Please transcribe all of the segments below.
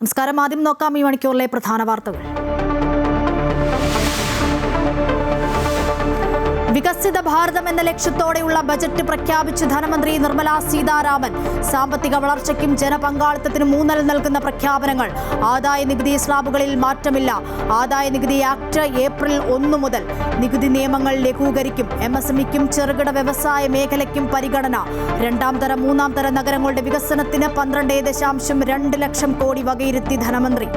നമസ്കാരം. ആദ്യം നോക്കാം ഈ മണിക്കൂറിലെ പ്രധാന വാർത്തകൾ. വികസിത ഭാരതം എന്ന ലക്ഷ്യത്തോടെയുള്ള ബജറ്റ് പ്രഖ്യാപിച്ച് ധനമന്ത്രി നിർമ്മല സീതാരാമൻ. സാമ്പത്തിക വളർച്ചയ്ക്കും ജനപങ്കാളിത്തത്തിനും ഊന്നൽ നൽകുന്ന പ്രഖ്യാപനങ്ങൾ. ആദായ നികുതി സ്ലാബുകളിൽ മാറ്റമില്ല. ആദായ നികുതി ആക്ട് ഏപ്രിൽ 1 മുതൽ. നികുതി നിയമങ്ങൾ ലഘൂകരിക്കും. MSMEക്കും ചെറുകിട വ്യവസായ മേഖലയ്ക്കും പരിഗണന. രണ്ടാം തരം മൂന്നാം തരം നഗരങ്ങളുടെ വികസനത്തിന് 12.2 ലക്ഷം കോടി വകയിരുത്തി ധനമന്ത്രി.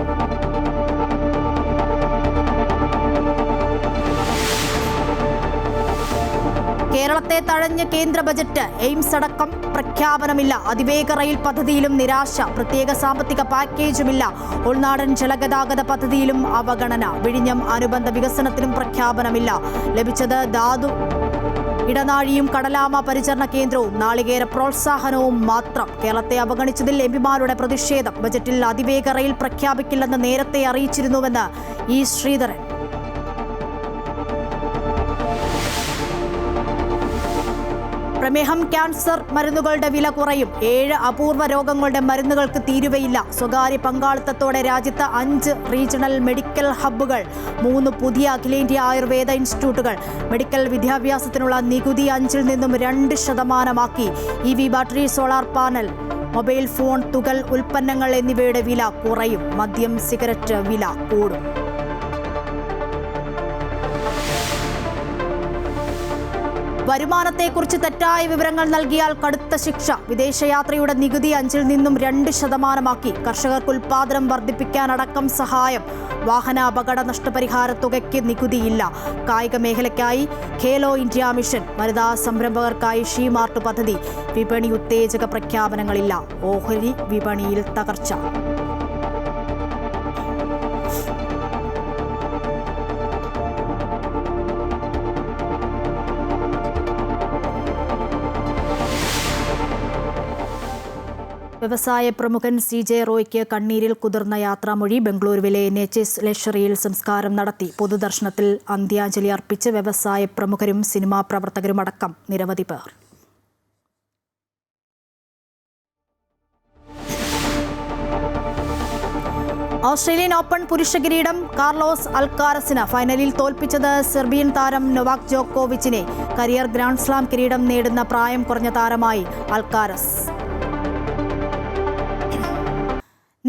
കേരളത്തെ തഴഞ്ഞ കേന്ദ്ര ബജറ്റ്. എയിംസ് അടക്കം പ്രഖ്യാപനമില്ല. അതിവേഗ റെയിൽ പദ്ധതിയിലും നിരാശ. പ്രത്യേക സാമ്പത്തിക പാക്കേജുമില്ല. ഉൾനാടൻ ജലഗതാഗത പദ്ധതിയിലും അവഗണന. വിഴിഞ്ഞം അനുബന്ധ വികസനത്തിനും പ്രഖ്യാപനമില്ല. ലഭിച്ചത് ധാതു ഇടനാഴിയും കടലാമ പരിചരണ കേന്ദ്രവും നാളികേര പ്രോത്സാഹനവും മാത്രം. കേരളത്തെ അവഗണിച്ചതിൽ എംപിമാരുടെ പ്രതിഷേധം. ബജറ്റിൽ അതിവേഗ റെയിൽ പ്രഖ്യാപിക്കില്ലെന്ന് നേരത്തെ അറിയിച്ചിരുന്നുവെന്ന് ഇ ശ്രീധരൻ. പ്രമേഹം, ക്യാൻസർ മരുന്നുകളുടെ വില കുറയും. 7 അപൂർവ രോഗങ്ങളുടെ മരുന്നുകൾക്ക് തീരുവയില്ല. സ്വകാര്യ പങ്കാളിത്തത്തോടെ രാജ്യത്ത് 5 റീജിയണൽ മെഡിക്കൽ ഹബ്ബുകൾ. 3 പുതിയ അഖിലേന്ത്യാ ആയുർവേദ ഇൻസ്റ്റിറ്റ്യൂട്ടുകൾ. മെഡിക്കൽ വിദ്യാഭ്യാസത്തിനുള്ള നികുതി 5-ൽ നിന്നും 2% EV battery, solar panel, mobile phone, തുകൽ ഉൽപ്പന്നങ്ങൾ എന്നിവയുടെ വില കുറയും. മദ്യം, സിഗരറ്റ് വില കൂടും. വരുമാനത്തെക്കുറിച്ച് തെറ്റായ വിവരങ്ങൾ നൽകിയാൽ കടുത്ത ശിക്ഷ. വിദേശയാത്രയുടെ നികുതി 5-ൽ നിന്നും 2% കർഷകർക്ക് ഉൽപ്പാദനം വർദ്ധിപ്പിക്കാനടക്കം സഹായം. വാഹന അപകട നഷ്ടപരിഹാര തുകയ്ക്ക് നികുതിയില്ല. കായിക മേഖലയ്ക്കായി ഖേലോ ഇന്ത്യ മിഷൻ. വനിതാ സംരംഭകർക്കായി ഷീമാർട്ട് പദ്ധതി. വിപണി ഉത്തേജക പ്രഖ്യാപനങ്ങളില്ല. ഓഹരി വിപണിയിൽ തകർച്ച. വ്യവസായ പ്രമുഖൻ CJ റോയ്ക്ക് കണ്ണീരിൽ കുതിർന്ന യാത്രാമൊഴി. ബംഗളൂരുവിലെ NHS ലക്ഷറിയിൽ സംസ്കാരം നടത്തി. പൊതുദർശനത്തിൽ അന്ത്യാഞ്ജലി അർപ്പിച്ച് വ്യവസായ പ്രമുഖരും സിനിമാ പ്രവർത്തകരുമടക്കം നിരവധി പേർ. ഓസ്ട്രേലിയൻ ഓപ്പൺ പുരുഷ കിരീടം കാർലോസ് അൽക്കാരസിന്. ഫൈനലിൽ തോൽപ്പിച്ചത് സെർബിയൻ താരം നൊവാക് ജോക്കോവിച്ചിനെ. കരിയർ ഗ്രാൻഡ് സ്ലാം കിരീടം നേടുന്ന പ്രായം കുറഞ്ഞ താരമായി അൽക്കാരസ്.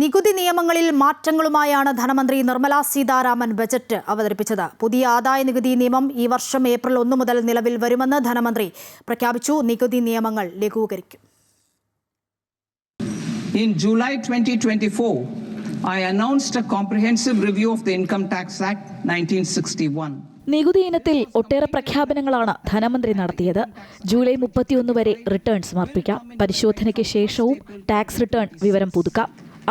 നികുതി നിയമങ്ങളിൽ മാറ്റങ്ങളുമായാണ് ധനമന്ത്രി നിർമ്മല സീതാരാമൻ ബജറ്റ് അവതരിപ്പിച്ചത്. പുതിയ ആദായ നികുതി നിയമം ഈ വർഷം ഏപ്രിൽ 1 മുതൽ നിലവിൽ വരുമെന്ന് ധനമന്ത്രി പ്രഖ്യാപിച്ചു. നികുതി നിയമങ്ങൾ ലഘൂകരിക്കും. In July 2024, I announced a comprehensive review of the Income Tax Act 1961. നികുതി ഇനത്തിൽ ഒട്ടേറെ പ്രഖ്യാപനങ്ങളാണ് ധനമന്ത്രി നടത്തിയത്. ജൂലൈ 31 വരെ റിട്ടേൺ സമർപ്പിക്കാം. പരിശോധനയ്ക്ക് ശേഷവും ടാക്സ് റിട്ടേൺ വിവരം പുതുക്കാം.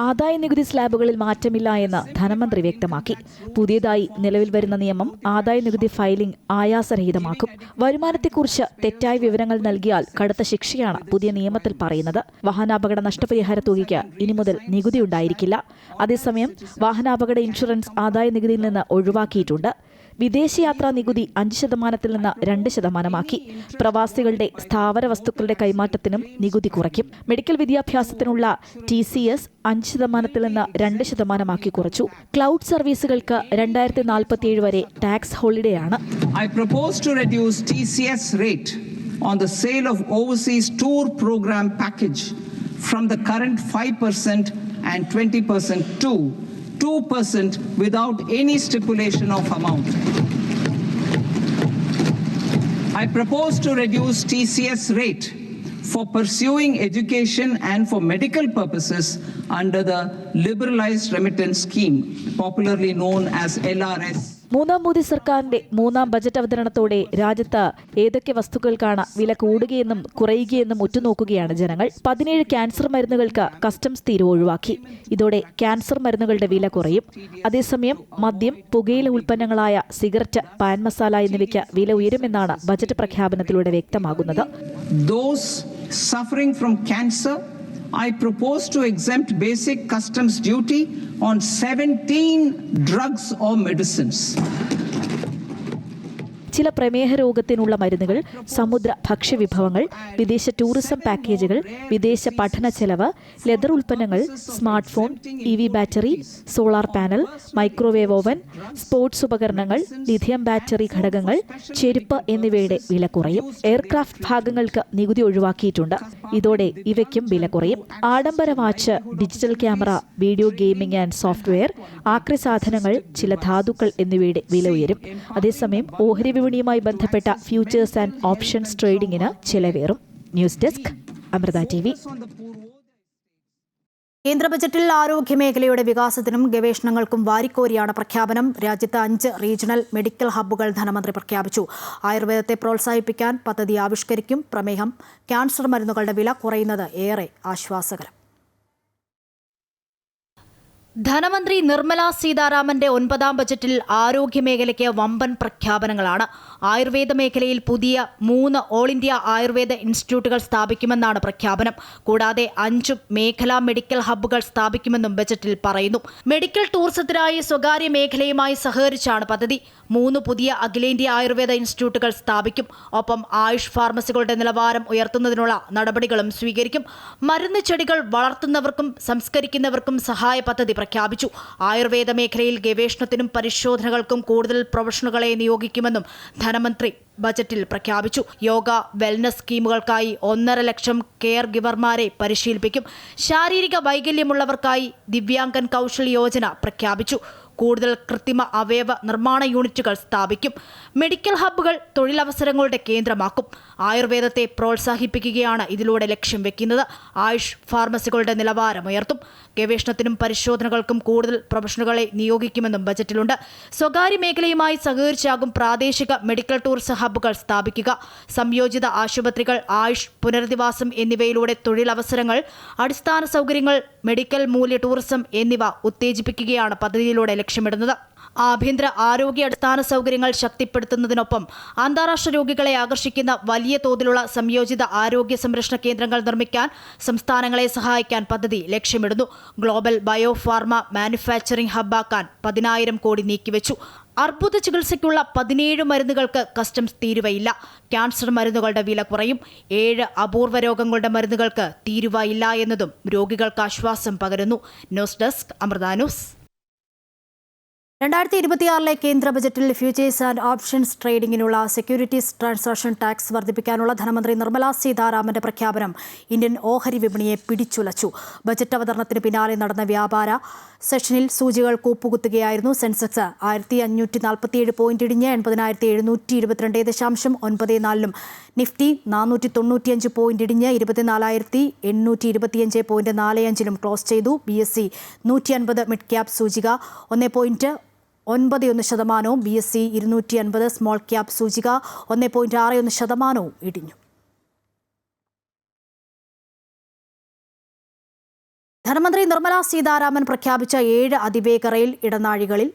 ആദായ നികുതി സ്ലാബുകളിൽ മാറ്റമില്ല എന്ന് ധനമന്ത്രി വ്യക്തമാക്കി. പുതിയതായി നിലവിൽ വരുന്ന നിയമം ആദായ നികുതി ഫയലിംഗ് ആയാസരഹിതമാക്കും. വരുമാനത്തെക്കുറിച്ച് തെറ്റായ വിവരങ്ങൾ നൽകിയാൽ കടുത്ത ശിക്ഷയാണ് പുതിയ നിയമത്തിൽ പറയുന്നത്. വാഹനാപകട നഷ്ടപരിഹാര തുകയ്ക്ക് ഇനി മുതൽ നികുതി ഉണ്ടായിരിക്കില്ല. അതേസമയം വാഹനാപകട ഇൻഷുറൻസ് ആദായ നികുതിയിൽ നിന്ന് ഒഴിവാക്കിയിട്ടുണ്ട്. വിദേശയാത്രാ നികുതി 5% നിന്ന് 2%. പ്രവാസികളുടെ സ്ഥാവര വസ്തുക്കളുടെ കൈമാറ്റത്തിനും നികുതി കുറയ്ക്കും. മെഡിക്കൽ വിദ്യാഭ്യാസത്തിനുള്ള TCS 5% നിന്ന് 2% കുറച്ചു. ക്ലൗഡ് സർവീസുകൾക്ക് 2047 വരെ ടാക്സ് ഹോളിഡേ ആണ്. I propose to reduce TCS rate on the sale of overseas tour program package from the current 5% and 20% to 2% without any stipulation of amount. I propose to reduce TCS rate for pursuing education and for medical purposes under the liberalized remittance scheme, popularly known as LRS. മൂന്നാം മോദി സർക്കാരിന്റെ 3ാം budget അവതരണത്തോടെ രാജ്യത്ത് ഏതൊക്കെ വസ്തുക്കൾക്കാണ് വില കൂടുകയെന്നും കുറയുകയെന്നും ഉറ്റുനോക്കുകയാണ് ജനങ്ങൾ. 17 cancer മരുന്നുകൾക്ക് customs തീരുവ ഒഴിവാക്കി. ഇതോടെ ക്യാൻസർ മരുന്നുകളുടെ വില കുറയും. അതേസമയം മദ്യം, പുകയില ഉൽപ്പന്നങ്ങളായ സിഗരറ്റ്, പാൻ മസാല എന്നിവയ്ക്ക് വില ഉയരുമെന്നാണ് ബജറ്റ് പ്രഖ്യാപനത്തിലൂടെ വ്യക്തമാകുന്നത്. Those suffering from cancer, I propose to exempt basic customs duty on 17 drugs or medicines. ചില പ്രമേഹ രോഗത്തിനുള്ള മരുന്നുകൾ, സമുദ്ര ഭക്ഷ്യവിഭവങ്ങൾ, വിദേശ ടൂറിസം പാക്കേജുകൾ, വിദേശ പഠന ചെലവ്, ലെതർ ഉൽപ്പന്നങ്ങൾ, smart phone, EV battery, solar panel, microwave oven, sports ഉപകരണങ്ങൾ, ലിഥിയം ബാറ്ററി ഘടകങ്ങൾ, ചെരുപ്പ് എന്നിവയുടെ വില കുറയും. എയർക്രാഫ്റ്റ് ഭാഗങ്ങൾക്ക് നികുതി ഒഴിവാക്കിയിട്ടുണ്ട്. ഇതോടെ ഇവയ്ക്കും വില കുറയും. ആഡംബര watch, digital camera, video gaming and software, ആക്രി സാധനങ്ങൾ, ചില ധാതുക്കൾ എന്നിവയുടെ വില ഉയരും. അതേസമയം ഓഹരി വിപണിയുമായി ബന്ധപ്പെട്ട ഫ്യൂച്ചേഴ്സ് ആൻഡ് ഓപ്ഷൻസ് ട്രേഡിംഗിന് ചെലവേറും. News desk, Amrita TV. കേന്ദ്ര ബജറ്റിൽ ആരോഗ്യമേഖലയുടെ വികാസത്തിനും ഗവേഷണങ്ങൾക്കും വാരിക്കോരിയാണ് പ്രഖ്യാപനം. രാജ്യത്ത് 5 റീജിയണൽ മെഡിക്കൽ ഹബ്ബുകൾ ധനമന്ത്രി പ്രഖ്യാപിച്ചു. ആയുർവേദത്തെ പ്രോത്സാഹിപ്പിക്കാൻ പദ്ധതി ആവിഷ്കരിക്കും. പ്രമേഹം, ക്യാൻസർ മരുന്നുകളുടെ വില കുറയുന്നത് ഏറെ ആശ്വാസകരം. ധനമന്ത്രി നിർമ്മല സീതാരാമന്റെ 9ാം ബജറ്റിൽ ആരോഗ്യമേഖലയ്ക്ക് വമ്പൻ പ്രഖ്യാപനങ്ങളാണ്. ആയുർവേദ മേഖലയിൽ പുതിയ 3 ഓൾ ഇന്ത്യ ആയുർവേദ ഇൻസ്റ്റിറ്റ്യൂട്ടുകൾ സ്ഥാപിക്കുമെന്നാണ് പ്രഖ്യാപനം. കൂടാതെ 5 മേഖലാ മെഡിക്കൽ ഹബ്ബുകൾ സ്ഥാപിക്കുമെന്നും ബജറ്റിൽ പറയുന്നു. മെഡിക്കൽ ടൂറിസത്തിനായി സ്വകാര്യ മേഖലയുമായി സഹകരിച്ചാണ് പദ്ധതി. 3 പുതിയ അഖിലേന്ത്യാ ആയുർവേദ ഇൻസ്റ്റിറ്റ്യൂട്ടുകൾ സ്ഥാപിക്കും. ഒപ്പം ആയുഷ് ഫാർമസികളുടെ നിലവാരം ഉയർത്തുന്നതിനുള്ള നടപടികളും സ്വീകരിക്കും. മരുന്ന് ചെടികൾ വളർത്തുന്നവർക്കും സംസ്കരിക്കുന്നവർക്കും സഹായ പദ്ധതി പ്രഖ്യാപിച്ചു. ആയുർവേദ മേഖലയിൽ ഗവേഷണത്തിനും പരിശോധനകൾക്കും കൂടുതൽ പ്രൊഫഷണലുകളെ നിയോഗിക്കുമെന്നും ധനമന്ത്രി ബജറ്റിൽ പ്രഖ്യാപിച്ചു. യോഗ, വെൽനസ് സ്കീമുകൾക്കായി 1.5 ലക്ഷം കെയർ ഗിവർമാരെ പരിശീലിപ്പിക്കും. ശാരീരിക വൈകല്യമുള്ളവർക്കായി ദിവ്യാംഗൻ കൗശൽ യോജന പ്രഖ്യാപിച്ചു. കൂടുതൽ കൃത്രിമ അവയവ നിർമ്മാണ യൂണിറ്റുകൾ സ്ഥാപിക്കും. മെഡിക്കൽ ഹബ്ബുകൾ തൊഴിലവസരങ്ങളുടെ കേന്ദ്രമാക്കും. ആയുർവേദത്തെ പ്രോത്സാഹിപ്പിക്കുകയാണ് ഇതിലൂടെ ലക്ഷ്യം വെക്കുന്നത്. ആയുഷ് ഫാർമസികളുടെ നിലവാരം ഉയർത്തും. ഗവേഷണത്തിനും പരിശോധനകൾക്കും കൂടുതൽ പ്രൊഫഷണലുകളെ നിയോഗിക്കുമെന്നും ബജറ്റിലുണ്ട്. സ്വകാര്യ മേഖലയുമായി സഹകരിച്ചാകും പ്രാദേശിക മെഡിക്കൽ ടൂറിസം ഹബ്ബുകൾ സ്ഥാപിക്കുക. സംയോജിത ആശുപത്രികൾ, ആയുഷ് പുനരധിവാസം എന്നിവയിലൂടെ തൊഴിലവസരങ്ങൾ, അടിസ്ഥാന സൗകര്യങ്ങൾ, മെഡിക്കൽ മൂല്യ ടൂറിസം എന്നിവ ഉത്തേജിപ്പിക്കുകയാണ് പദ്ധതിയിലൂടെ ലക്ഷ്യമിടുന്നത്. ആഭ്യന്തര ആരോഗ്യ അടിസ്ഥാന സൗകര്യങ്ങൾ ശക്തിപ്പെടുത്തുന്നതിനൊപ്പം അന്താരാഷ്ട്ര രോഗികളെ ആകർഷിക്കുന്ന വലിയ തോതിലുള്ള സംയോജിത ആരോഗ്യ സംരക്ഷണ കേന്ദ്രങ്ങൾ നിർമ്മിക്കാൻ സംസ്ഥാനങ്ങളെ സഹായിക്കാൻ പദ്ധതി ലക്ഷ്യമിടുന്നു. ഗ്ലോബൽ ബയോ ഫാർമ മാനുഫാക്ചറിംഗ് ഹബ്ബാക്കാൻ 10,000 കോടി നീക്കിവെച്ചു. അർബുദ ചികിത്സയ്ക്കുള്ള 17 മരുന്നുകൾക്ക് കസ്റ്റംസ് തീരുവയില്ല. ക്യാൻസർ മരുന്നുകളുടെ വില കുറയും. 7 അപൂർവ രോഗങ്ങളുടെ മരുന്നുകൾക്ക് തീരുവ ഇല്ല എന്നതും രോഗികൾക്ക് ആശ്വാസം പകരുന്നു. News desk, Amrita news. 2026 കേന്ദ്ര ബജറ്റിൽ ഫ്യൂച്ചേഴ്സ് ആൻഡ് ഓപ്ഷൻസ് ട്രേഡിംഗിനുള്ള സെക്യൂരിറ്റീസ് ട്രാൻസാക്ഷൻ ടാക്സ് വർദ്ധിപ്പിക്കാനുള്ള ധനമന്ത്രി നിർമ്മല സീതാരാമന്റെ പ്രഖ്യാപനം ഇന്ത്യൻ ഓഹരി വിപണിയെ പിടിച്ചുലച്ചു. ബജറ്റ് അവതരണത്തിന് പിന്നാലെ നടന്ന വ്യാപാര സെഷനിൽ സൂചികൾ കൂപ്പുകുത്തുകയായിരുന്നു. സെൻസെക്സ് 1547 പോയിന്റ് ഇടിഞ്ഞ് 80,722.94 നിഫ്റ്റി 495 പോയിന്റ് ഇടിഞ്ഞ് 24,825.45 ക്ലോസ് ചെയ്തു. BSE 150 മിഡ് ക്യാപ് സൂചിക 1.91%, BSE 250 സ്മോൾ ക്യാപ് സൂചിക 1.61% ഇടിഞ്ഞു. ധനമന്ത്രി നിർമ്മല സീതാരാമൻ പ്രഖ്യാപിച്ച 7 അതിവേഗ റെയിൽ ഇടനാഴികളിൽ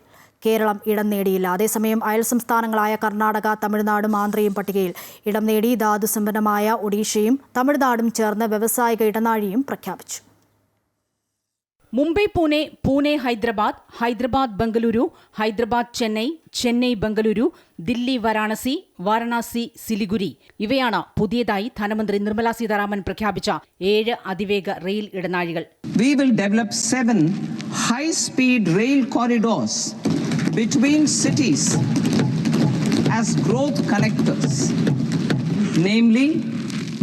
കേരളം ഇടം നേടിയില്ല. അതേസമയം അയൽ സംസ്ഥാനങ്ങളായ കർണാടക, തമിഴ്നാടും ആന്ധ്രയും പട്ടികയിൽ ഇടം നേടി. ധാതുസമ്പന്നമായ ഒഡീഷയും തമിഴ്നാടും ചേർന്ന് വ്യവസായിക ഇടനാഴിയും പ്രഖ്യാപിച്ചു. മുംബൈ പൂനെ, പൂനെ ഹൈദരാബാദ്, ഹൈദരാബാദ് ബംഗളൂരു, ഹൈദരാബാദ് ചെന്നൈ, ചെന്നൈ ബംഗളൂരു, ദില്ലി വാരാണസി, വാരണാസി സിലിഗുരി ഇവയാണ് പുതിയതായി ധനമന്ത്രി നിർമ്മല സീതാരാമൻ പ്രഖ്യാപിച്ച 7 അതിവേഗ rail ഇടനാഴികൾ. We will develop 7 high-speed rail corridors between cities as growth connectors, namely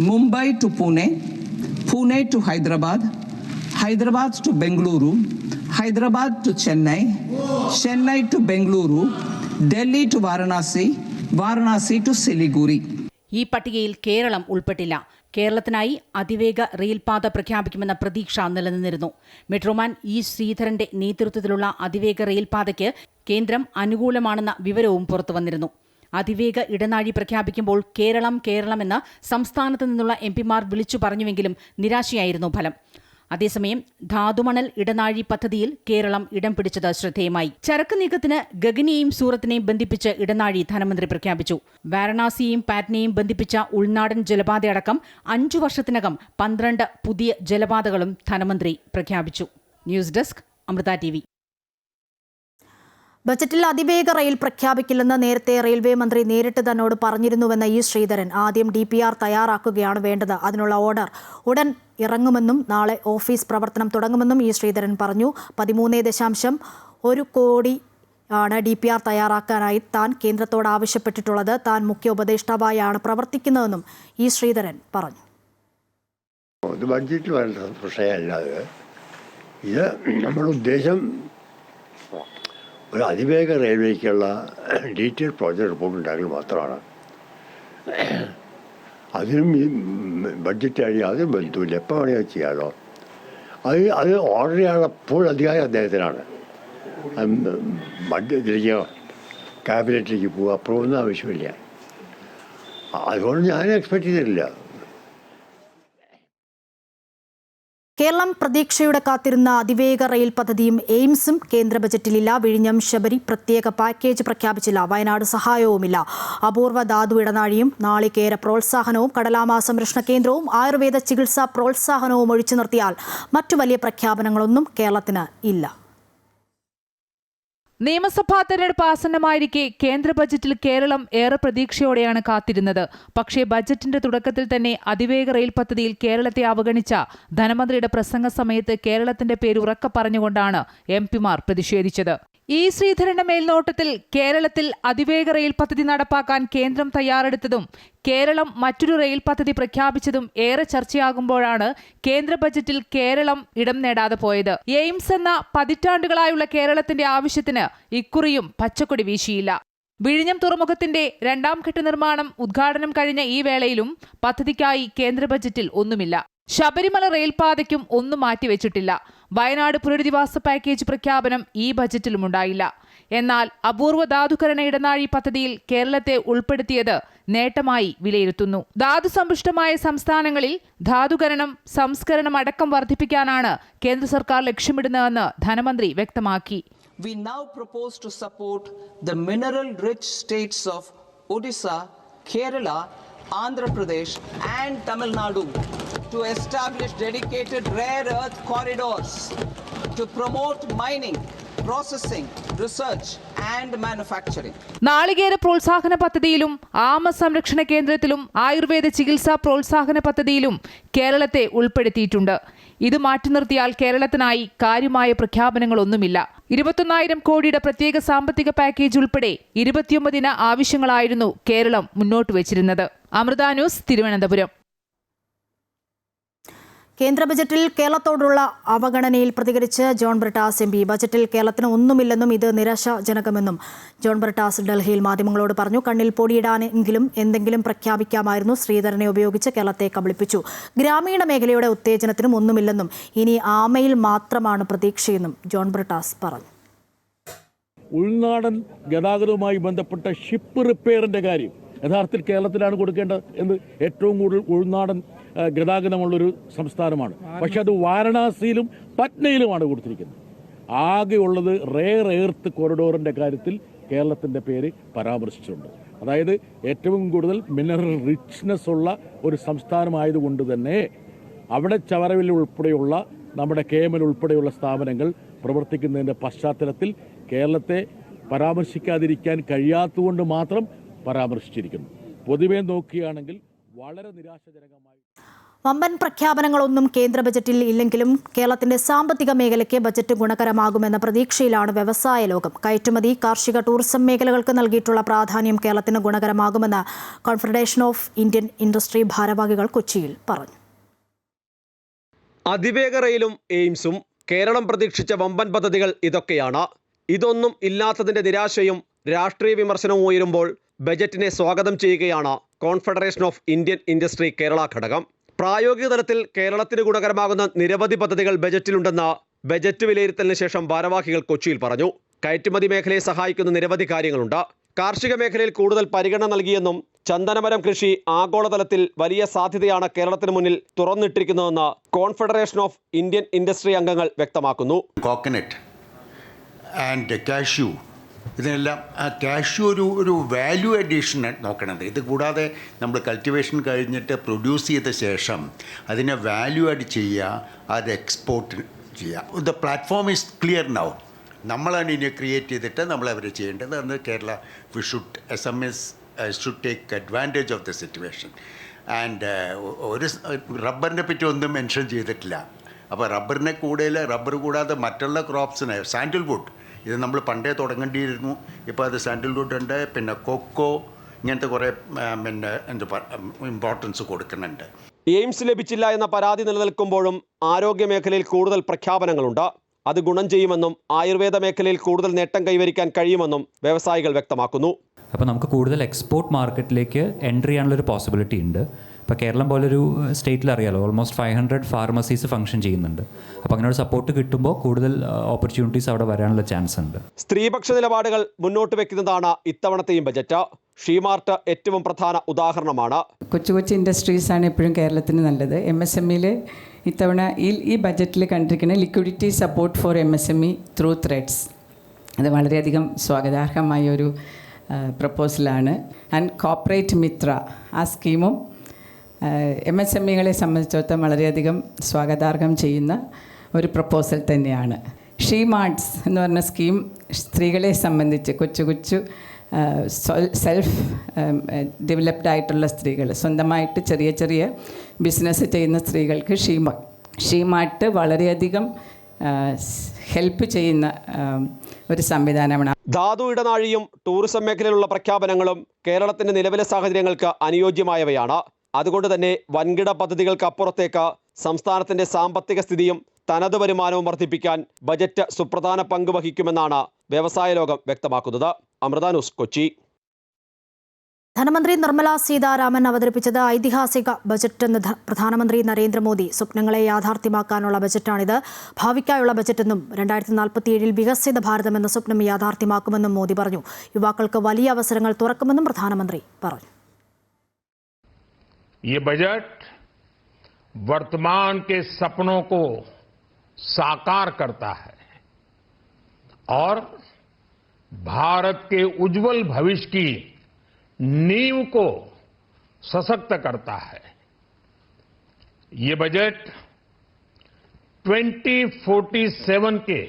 Mumbai to Pune, Pune to Hyderabad, Hyderabad to Bengaluru, Hyderabad to Chennai, Chennai to Bengaluru, Delhi to Varanasi, Varanasi to Siliguri. ഈ പട്ടികയിൽ കേരളം ഉൾപ്പെട്ടില്ല. കേരളത്തിനായി അതിവേഗ റെയിൽപാത പ്രഖ്യാപിക്കുമെന്ന പ്രതീക്ഷ നിലനിന്നിരുന്നു. Metro man E ശ്രീധരന്റെ നേതൃത്വത്തിലുള്ള അതിവേഗ റെയിൽപാതയ്ക്ക് കേന്ദ്രം അനുകൂലമാണെന്ന വിവരവും പുറത്തുവന്നിരുന്നു. അതിവേഗ ഇടനാഴി പ്രഖ്യാപിക്കുമ്പോൾ കേരളമെന്ന് സംസ്ഥാനത്ത് നിന്നുള്ള MPമാർ വിളിച്ചു പറഞ്ഞുവെങ്കിലും നിരാശയായിരുന്നു ഫലം. അതേസമയം ധാതുമണൽ ഇടനാഴി പദ്ധതിയിൽ കേരളം ഇടം പിടിച്ചത് ശ്രദ്ധേയമായി. ചരക്ക് നീക്കത്തിന് ഗഗനെയും സൂറത്തിനെയും ബന്ധിപ്പിച്ച് ഇടനാഴി ധനമന്ത്രി പ്രഖ്യാപിച്ചു. വാരണാസിയെയും പാറ്റ്നയെയും ബന്ധിപ്പിച്ച ഉൾനാടൻ ജലപാതയടക്കം 5 വർഷത്തിനകം 12 പുതിയ ജലപാതകളും ധനമന്ത്രി പ്രഖ്യാപിച്ചു. News desk, Amrita TV. ബജറ്റിൽ അതിവേഗ റെയിൽ പ്രഖ്യാപിക്കില്ലെന്ന് നേരത്തെ റെയിൽവേ മന്ത്രി നേരിട്ട് തന്നോട് പറഞ്ഞിരുന്നുവെന്ന ഇ ശ്രീധരൻ ആദ്യം DPR തയ്യാറാക്കുകയാണ് വേണ്ടത്. അതിനുള്ള ഓർഡർ ഉടൻ ഇറങ്ങുമെന്നും നാളെ ഓഫീസ് പ്രവർത്തനം തുടങ്ങുമെന്നും ഇ ശ്രീധരൻ പറഞ്ഞു. 13.1 കോടി ആണ് DPR തയ്യാറാക്കാനായി താൻ കേന്ദ്രത്തോട് ആവശ്യപ്പെട്ടിട്ടുള്ളത്. താൻ മുഖ്യ ഉപദേഷ്ടാവായാണ് പ്രവർത്തിക്കുന്നതെന്നും ഇ ശ്രീധരൻ പറഞ്ഞു. ബഡ്ജറ്റ് വേണ്ട വിഷയമല്ലാതെ ഇത് നമ്മുടെ ഉദ്ദേശം ഒരു അതിവേഗ റെയിൽവേക്കുള്ള ഡീറ്റെയിൽ പ്രോജക്റ്റ് റിപ്പോർട്ട് ഉണ്ടാക്കൽ മാത്രമാണ്. അതിനും ഈ ബഡ്ജറ്റ് ആയി യാതൊരു ബന്ധവുമില്ല. എപ്പോൾ വേണമെങ്കിൽ ചെയ്യാമല്ലോ. അത് ഓർഡർ ചെയ്യാനുള്ള ഫുൾ അധികാരം അദ്ദേഹത്തിനാണ്. ബഡ്ജറ്റിലേക്ക് ക്യാബിനറ്റിലേക്ക് പോവുക അപ്രൂവൊന്നും ആവശ്യമില്ല. അതുകൊണ്ട് ഞാൻ എക്സ്പെക്ട് ചെയ്തിട്ടില്ല. കേരളം പ്രതീക്ഷയുടെ കാത്തിരുന്ന അതിവേഗ റെയിൽ പദ്ധതിയും എയിംസും കേന്ദ്ര ബജറ്റിലില്ല. വിഴിഞ്ഞം ശബരി പ്രത്യേക പാക്കേജ് പ്രഖ്യാപിച്ചില്ല. വയനാട് സഹായവുമില്ല. അപൂർവ ധാതു ഇടനാഴിയും നാളികേര പ്രോത്സാഹനവും കടലാമ സംരക്ഷണ കേന്ദ്രവും ആയുർവേദ ചികിത്സാ പ്രോത്സാഹനവും ഒഴിച്ചു നിർത്തിയാൽ മറ്റു വലിയ പ്രഖ്യാപനങ്ങളൊന്നും കേരളത്തിന് ഇല്ല. നിയമസഭാ തെരഞ്ഞെടുപ്പ് ആസന്നമായിരിക്കെ കേന്ദ്ര ബജറ്റിൽ കേരളം ഏറെ പ്രതീക്ഷയോടെയാണ് കാത്തിരുന്നത്. പക്ഷേ ബജറ്റിന്റെ തുടക്കത്തിൽ തന്നെ അതിവേഗ റെയിൽ പദ്ധതിയിൽ കേരളത്തെ അവഗണിച്ച ധനമന്ത്രിയുടെ പ്രസംഗ സമയത്ത് കേരളത്തിന്റെ പേര് ഉറക്കെ പറഞ്ഞുകൊണ്ടാണ് MP-മാർ പ്രതിഷേധിച്ചത്. ഇ ശ്രീധരന്റെ മേൽനോട്ടത്തിൽ കേരളത്തിൽ അതിവേഗ റെയിൽ പദ്ധതി നടപ്പാക്കാൻ കേന്ദ്രം തയ്യാറെടുത്തതും കേരളം മറ്റൊരു റെയിൽ പദ്ധതി പ്രഖ്യാപിച്ചതും ഏറെ ചർച്ചയാകുമ്പോഴാണ് കേന്ദ്ര ബജറ്റിൽ കേരളം ഇടം നേടാതെ പോയത്. എയിംസ് എന്ന പതിറ്റാണ്ടുകളായുള്ള കേരളത്തിന്റെ ആവശ്യത്തിന് ഇക്കുറിയും പച്ചക്കൊടി വീശിയില്ല. വിഴിഞ്ഞം തുറമുഖത്തിന്റെ 2ാം ഘട്ട നിർമ്മാണം ഉദ്ഘാടനം കഴിഞ്ഞ ഈ വേളയിലും പദ്ധതിക്കായി കേന്ദ്ര ബജറ്റിൽ ഒന്നുമില്ല. ശബരിമല റെയിൽപാതയ്ക്കും ഒന്നും മാറ്റിവെച്ചിട്ടില്ല. വയനാട് പുനരധിവാസ പാക്കേജ് പ്രഖ്യാപനം ഈ ബജറ്റിലുമുണ്ടായില്ല. എന്നാൽ അപൂർവ ധാതുകരണ ഇടനാഴി പദ്ധതിയിൽ കേരളത്തെ ഉൾപ്പെടുത്തിയത് നേട്ടമായി വിലയിരുത്തുന്നു. ധാതുസമ്പുഷ്ടമായ സംസ്ഥാനങ്ങളിൽ ധാതുകരണം സംസ്കരണം അടക്കം വർദ്ധിപ്പിക്കാനാണ് കേന്ദ്ര സർക്കാർ ലക്ഷ്യമിടുന്നതെന്ന് ധനമന്ത്രി വ്യക്തമാക്കി. We now propose to support the mineral-rich states of Odisha, Kerala, Andhra Pradesh and Tamil Nadu to establish dedicated rare earth corridors to promote mining, processing, research and manufacturing. നാളികേര പ്രോത്സാഹന പദ്ധതിയിലും ആമ സംരക്ഷണ കേന്ദ്രത്തിലും ആയുർവേദ ചികിത്സാ പ്രോത്സാഹന പദ്ധതിയിലും കേരളത്തെ ഉൾപ്പെടുത്തിയിട്ടുണ്ട്. ഇത് മാറ്റി നിർത്തിയാൽ കേരളത്തിനായി കാര്യമായ പ്രഖ്യാപനങ്ങളൊന്നുമില്ല. 21,000 കോടിയുടെ പ്രത്യേക സാമ്പത്തിക പാക്കേജ് ഉൾപ്പെടെ 29 ആവശ്യങ്ങളായിരുന്നു കേരളം മുന്നോട്ട് വെച്ചിരുന്നത്. അമൃത ന്യൂസ്, തിരുവനന്തപുരം. കേന്ദ്ര ബജറ്റിൽ കേരളത്തോടുള്ള അവഗണനയിൽ പ്രതികരിച്ച് ജോൺ ബ്രിട്ടാസ് MP. ബജറ്റിൽ കേരളത്തിന് ഒന്നുമില്ലെന്നും ഇത് നിരാശാജനകമെന്നും ജോൺ ബ്രിട്ടാസ് ഡൽഹിയിൽ മാധ്യമങ്ങളോട് പറഞ്ഞു. കണ്ണിൽ പൊടിയിടാനെങ്കിലും എന്തെങ്കിലും പ്രഖ്യാപിക്കാമായിരുന്നു. ശ്രീധരനെ ഉപയോഗിച്ച് കേരളത്തെ കബളിപ്പിച്ചു. ഗ്രാമീണ മേഖലയുടെ ഉത്തേജനത്തിനും ഒന്നുമില്ലെന്നും ഇനി ആമയിൽ മാത്രമാണ് പ്രതീക്ഷയെന്നും ജോൺ ബ്രിട്ടാസ് പറഞ്ഞു. ഉൾനാടൻ ഗതാഗതവുമായി ബന്ധപ്പെട്ട ഷിപ്പ് റിപ്പയറിൻ്റെ കാര്യം യഥാർത്ഥത്തിൽ കേരളത്തിലാണ് കൊടുക്കേണ്ടത് എന്ന് ഏറ്റവും കൂടുതൽ ഉൾനാടൻ ഗതാഗതമുള്ളൊരു സംസ്ഥാനമാണ്. പക്ഷെ അത് വാരണാസിയിലും പട്നയിലുമാണ് കൊടുത്തിരിക്കുന്നത്. ആകെയുള്ളത് റെയർ എർത്ത് കോറിഡോറിൻ്റെ കാര്യത്തിൽ കേരളത്തിൻ്റെ പേര് പരാമർശിച്ചിട്ടുണ്ട്. അതായത് ഏറ്റവും കൂടുതൽ മിനറൽ റിച്ച്നെസ് ഉള്ള ഒരു സംസ്ഥാനമായതുകൊണ്ട് തന്നെ അവിടെ ചവറവിൽ ഉൾപ്പെടെയുള്ള നമ്മുടെ KML ഉൾപ്പെടെയുള്ള സ്ഥാപനങ്ങൾ പ്രവർത്തിക്കുന്നതിൻ്റെ പശ്ചാത്തലത്തിൽ കേരളത്തെ പരാമർശിക്കാതിരിക്കാൻ കഴിയാത്തതുകൊണ്ട് മാത്രം പരാമർശിച്ചിരിക്കുന്നു. പൊതുവെ നോക്കുകയാണെങ്കിൽ വളരെ നിരാശാജനകമായി. വമ്പൻ പ്രഖ്യാപനങ്ങളൊന്നും കേന്ദ്ര ബജറ്റിൽ ഇല്ലെങ്കിലും കേരളത്തിന്റെ സാമ്പത്തിക മേഖലയ്ക്ക് ബജറ്റ് ഗുണകരമാകുമെന്ന പ്രതീക്ഷയിലാണ് വ്യവസായ ലോകം. കയറ്റുമതി, കാർഷിക, ടൂറിസം മേഖലകൾക്ക് നൽകിയിട്ടുള്ള പ്രാധാന്യം കേരളത്തിന് ഗുണകരമാകുമെന്ന് കോൺഫെഡറേഷൻ ഓഫ് ഇന്ത്യൻ ഇൻഡസ്ട്രി ഭാരവാഹികൾ കൊച്ചിയിൽ പറഞ്ഞു. അതിവേഗ റെയിലും എയിംസും കേരളം പ്രതീക്ഷിച്ച വമ്പൻ പദ്ധതികൾ ഇതൊക്കെയാണ്. ഇതൊന്നും ഇല്ലാത്തതിന്റെ നിരാശയും രാഷ്ട്രീയ വിമർശനവും ഉയരുമ്പോൾ ബജറ്റിനെ സ്വാഗതം ചെയ്യുകയാണ് confederation of Indian industry Kerala ഘടകം. പ്രായോഗിക തലത്തിൽ കേരളത്തിന് ഗുണകരമാകുന്ന നിരവധി പദ്ധതികൾ ബജറ്റിലുണ്ടെന്ന് ബജറ്റ് വിലയിരുത്തലിന് ശേഷം ഭാരവാഹികൾ കൊച്ചിയിൽ പറഞ്ഞു. കയറ്റുമതി മേഖലയെ സഹായിക്കുന്ന നിരവധി കാര്യങ്ങളുണ്ട്. കാർഷിക മേഖലയിൽ കൂടുതൽ പരിഗണന നൽകിയെന്നും ചന്ദനമരം കൃഷി ആഗോളതലത്തിൽ വലിയ സാധ്യതയാണ് കേരളത്തിന് മുന്നിൽ തുറന്നിട്ടിരിക്കുന്നതെന്ന് കോൺഫെഡറേഷൻ ഓഫ് ഇന്ത്യൻ ഇൻഡസ്ട്രി അംഗങ്ങൾ വ്യക്തമാക്കുന്നു. കോക്കനട്ട് ആൻഡ് കാഷ്യൂ, ഇതിനെല്ലാം കാഷ്യൂ ഒരു വാല്യൂ അഡീഷൻ നോക്കണത്. ഇത് കൂടാതെ നമ്മൾ കൾട്ടിവേഷൻ കഴിഞ്ഞിട്ട് പ്രൊഡ്യൂസ് ചെയ്ത ശേഷം അതിനെ വാല്യൂ ആഡ് ചെയ്യുക, അത് എക്സ്പോർട്ട് ചെയ്യുക. The platform is clear now. നമ്മളാണ് ഇനി ക്രിയേറ്റ് ചെയ്തിട്ട് നമ്മളവർ ചെയ്യേണ്ടത്. അന്ന് Kerala SMEs should take advantage of the situation. And ഒരു റബ്ബറിനെ പറ്റി ഒന്നും മെൻഷൻ ചെയ്തിട്ടില്ല. അപ്പോൾ റബ്ബറിനെ റബ്ബർ കൂടാതെ മറ്റുള്ള ക്രോപ്സിനെ സാൻഡൽവുഡ് ഇത് നമ്മൾ പണ്ടേ തുടങ്ങേണ്ടിയിരുന്നു. ഇപ്പോൾ അത് സാൻഡൽവുഡ് ഉണ്ട്, പിന്നെ കൊക്കോ, ഇങ്ങനത്തെ കുറേ പിന്നെ ഇമ്പോർട്ടൻസ് കൊടുക്കുന്നുണ്ട്. എയിംസ് ലഭിച്ചില്ല എന്ന പരാതി നിലനിൽക്കുമ്പോഴും ആരോഗ്യ മേഖലയിൽ കൂടുതൽ പ്രഖ്യാപനങ്ങളുണ്ട്. അത് ഗുണം ചെയ്യുമെന്നും ആയുർവേദ മേഖലയിൽ കൂടുതൽ നേട്ടം കൈവരിക്കാൻ കഴിയുമെന്നും വ്യവസായികൾ വ്യക്തമാക്കുന്നു. അപ്പോൾ നമുക്ക് കൂടുതൽ എക്സ്പോർട്ട് മാർക്കറ്റിലേക്ക് എൻട്രി ചെയ്യാനുള്ളൊരു പോസിബിലിറ്റി ഉണ്ട്. ഇപ്പോൾ കേരളം പോലൊരു സ്റ്റേറ്റിൽ അറിയാലോ, ഓൾമോസ്റ്റ് 500 ഫാർമസീസ് ഫംഗ്ഷൻ ചെയ്യുന്നുണ്ട്. അപ്പോൾ അങ്ങനെ ഒരു സപ്പോർട്ട് കിട്ടുമ്പോൾ കൂടുതൽ ഓപ്പർച്യൂണിറ്റീസ് അവിടെ വരാനുള്ള ചാൻസ് ഉണ്ട്. സ്ത്രീപക്ഷ നിലപാടുകൾ മുന്നോട്ട് വെക്കുന്നതാണ് ഇത്തവണത്തെയും ബജറ്റ്. ഷീമാർട്ട് ഏറ്റവും പ്രധാന ഉദാഹരണമാണ്. കൊച്ചു കൊച്ചു ഇൻഡസ്ട്രീസാണ് എപ്പോഴും കേരളത്തിന് നല്ലത്. MSMEയിൽ ഇത്തവണ ഈ ബജറ്റിൽ കണ്ടിരിക്കുന്ന liquidity support for MSME through TReDS, അത് വളരെയധികം സ്വാഗതാർഹമായ ഒരു പ്രപ്പോസലാണ്. ആൻഡ് കോർപ്പറേറ്റ് മിത്ര ആ സ്കീമും MSMEകളെ സംബന്ധിച്ചിടത്തോളം വളരെയധികം സ്വാഗതാർഹം ചെയ്യുന്ന ഒരു പ്രപ്പോസൽ തന്നെയാണ്. ഷീമാർട്ട്സ് എന്ന് പറഞ്ഞ സ്കീം സ്ത്രീകളെ സംബന്ധിച്ച് കൊച്ചു സെൽഫ് ഡെവലപ്ഡ് ആയിട്ടുള്ള സ്ത്രീകൾ, സ്വന്തമായിട്ട് ചെറിയ ബിസിനസ് ചെയ്യുന്ന സ്ത്രീകൾക്ക് ഷീമാർട്ട് വളരെയധികം ഹെൽപ്പ് ചെയ്യുന്ന ഒരു സംവിധാനമാണ്. ധാതു ഇടനാഴിയും ടൂറിസം മേഖലയിലുള്ള പ്രഖ്യാപനങ്ങളും കേരളത്തിന്റെ നിലവിലെ സാഹചര്യങ്ങൾക്ക് അനുയോജ്യമായവയാണ്. അതുകൊണ്ട് തന്നെ വൻകിട പദ്ധതികൾക്ക് അപ്പുറത്തേക്ക് സംസ്ഥാനത്തിന്റെ സാമ്പത്തിക സ്ഥിതിയും തനത് വരുമാനവും വർദ്ധിപ്പിക്കാൻ ബജറ്റ് സുപ്രധാന പങ്ക് വഹിക്കുമെന്നാണ് വ്യവസായ ലോകം വ്യക്തമാക്കുന്നത്. അമൃത ന്യൂസ്, കൊച്ചി. ധനമന്ത്രി നിർമ്മല സീതാരാമൻ അവതരിപ്പിച്ചത് ഐതിഹാസിക ബജറ്റെന്ന് പ്രധാനമന്ത്രി നരേന്ദ്രമോദി. സ്വപ്നങ്ങളെ യാഥാർത്ഥ്യമാക്കാനുള്ള ബജറ്റാണിത്, ഭാവിക്കായുള്ള ബജറ്റെന്നും 2047 വികസിത ഭാരതം എന്ന സ്വപ്നം യാഥാർത്ഥ്യമാക്കുമെന്നും മോദി പറഞ്ഞു. യുവാക്കൾക്ക് വലിയ അവസരങ്ങൾ തുറക്കുമെന്നും പ്രധാനമന്ത്രി പറഞ്ഞു. ये बजट वर्तमान के सपनों को साकार करता है और भारत के उज्जवल भविष्य की नींव को सशक्त करता है. ये बजट 2047 के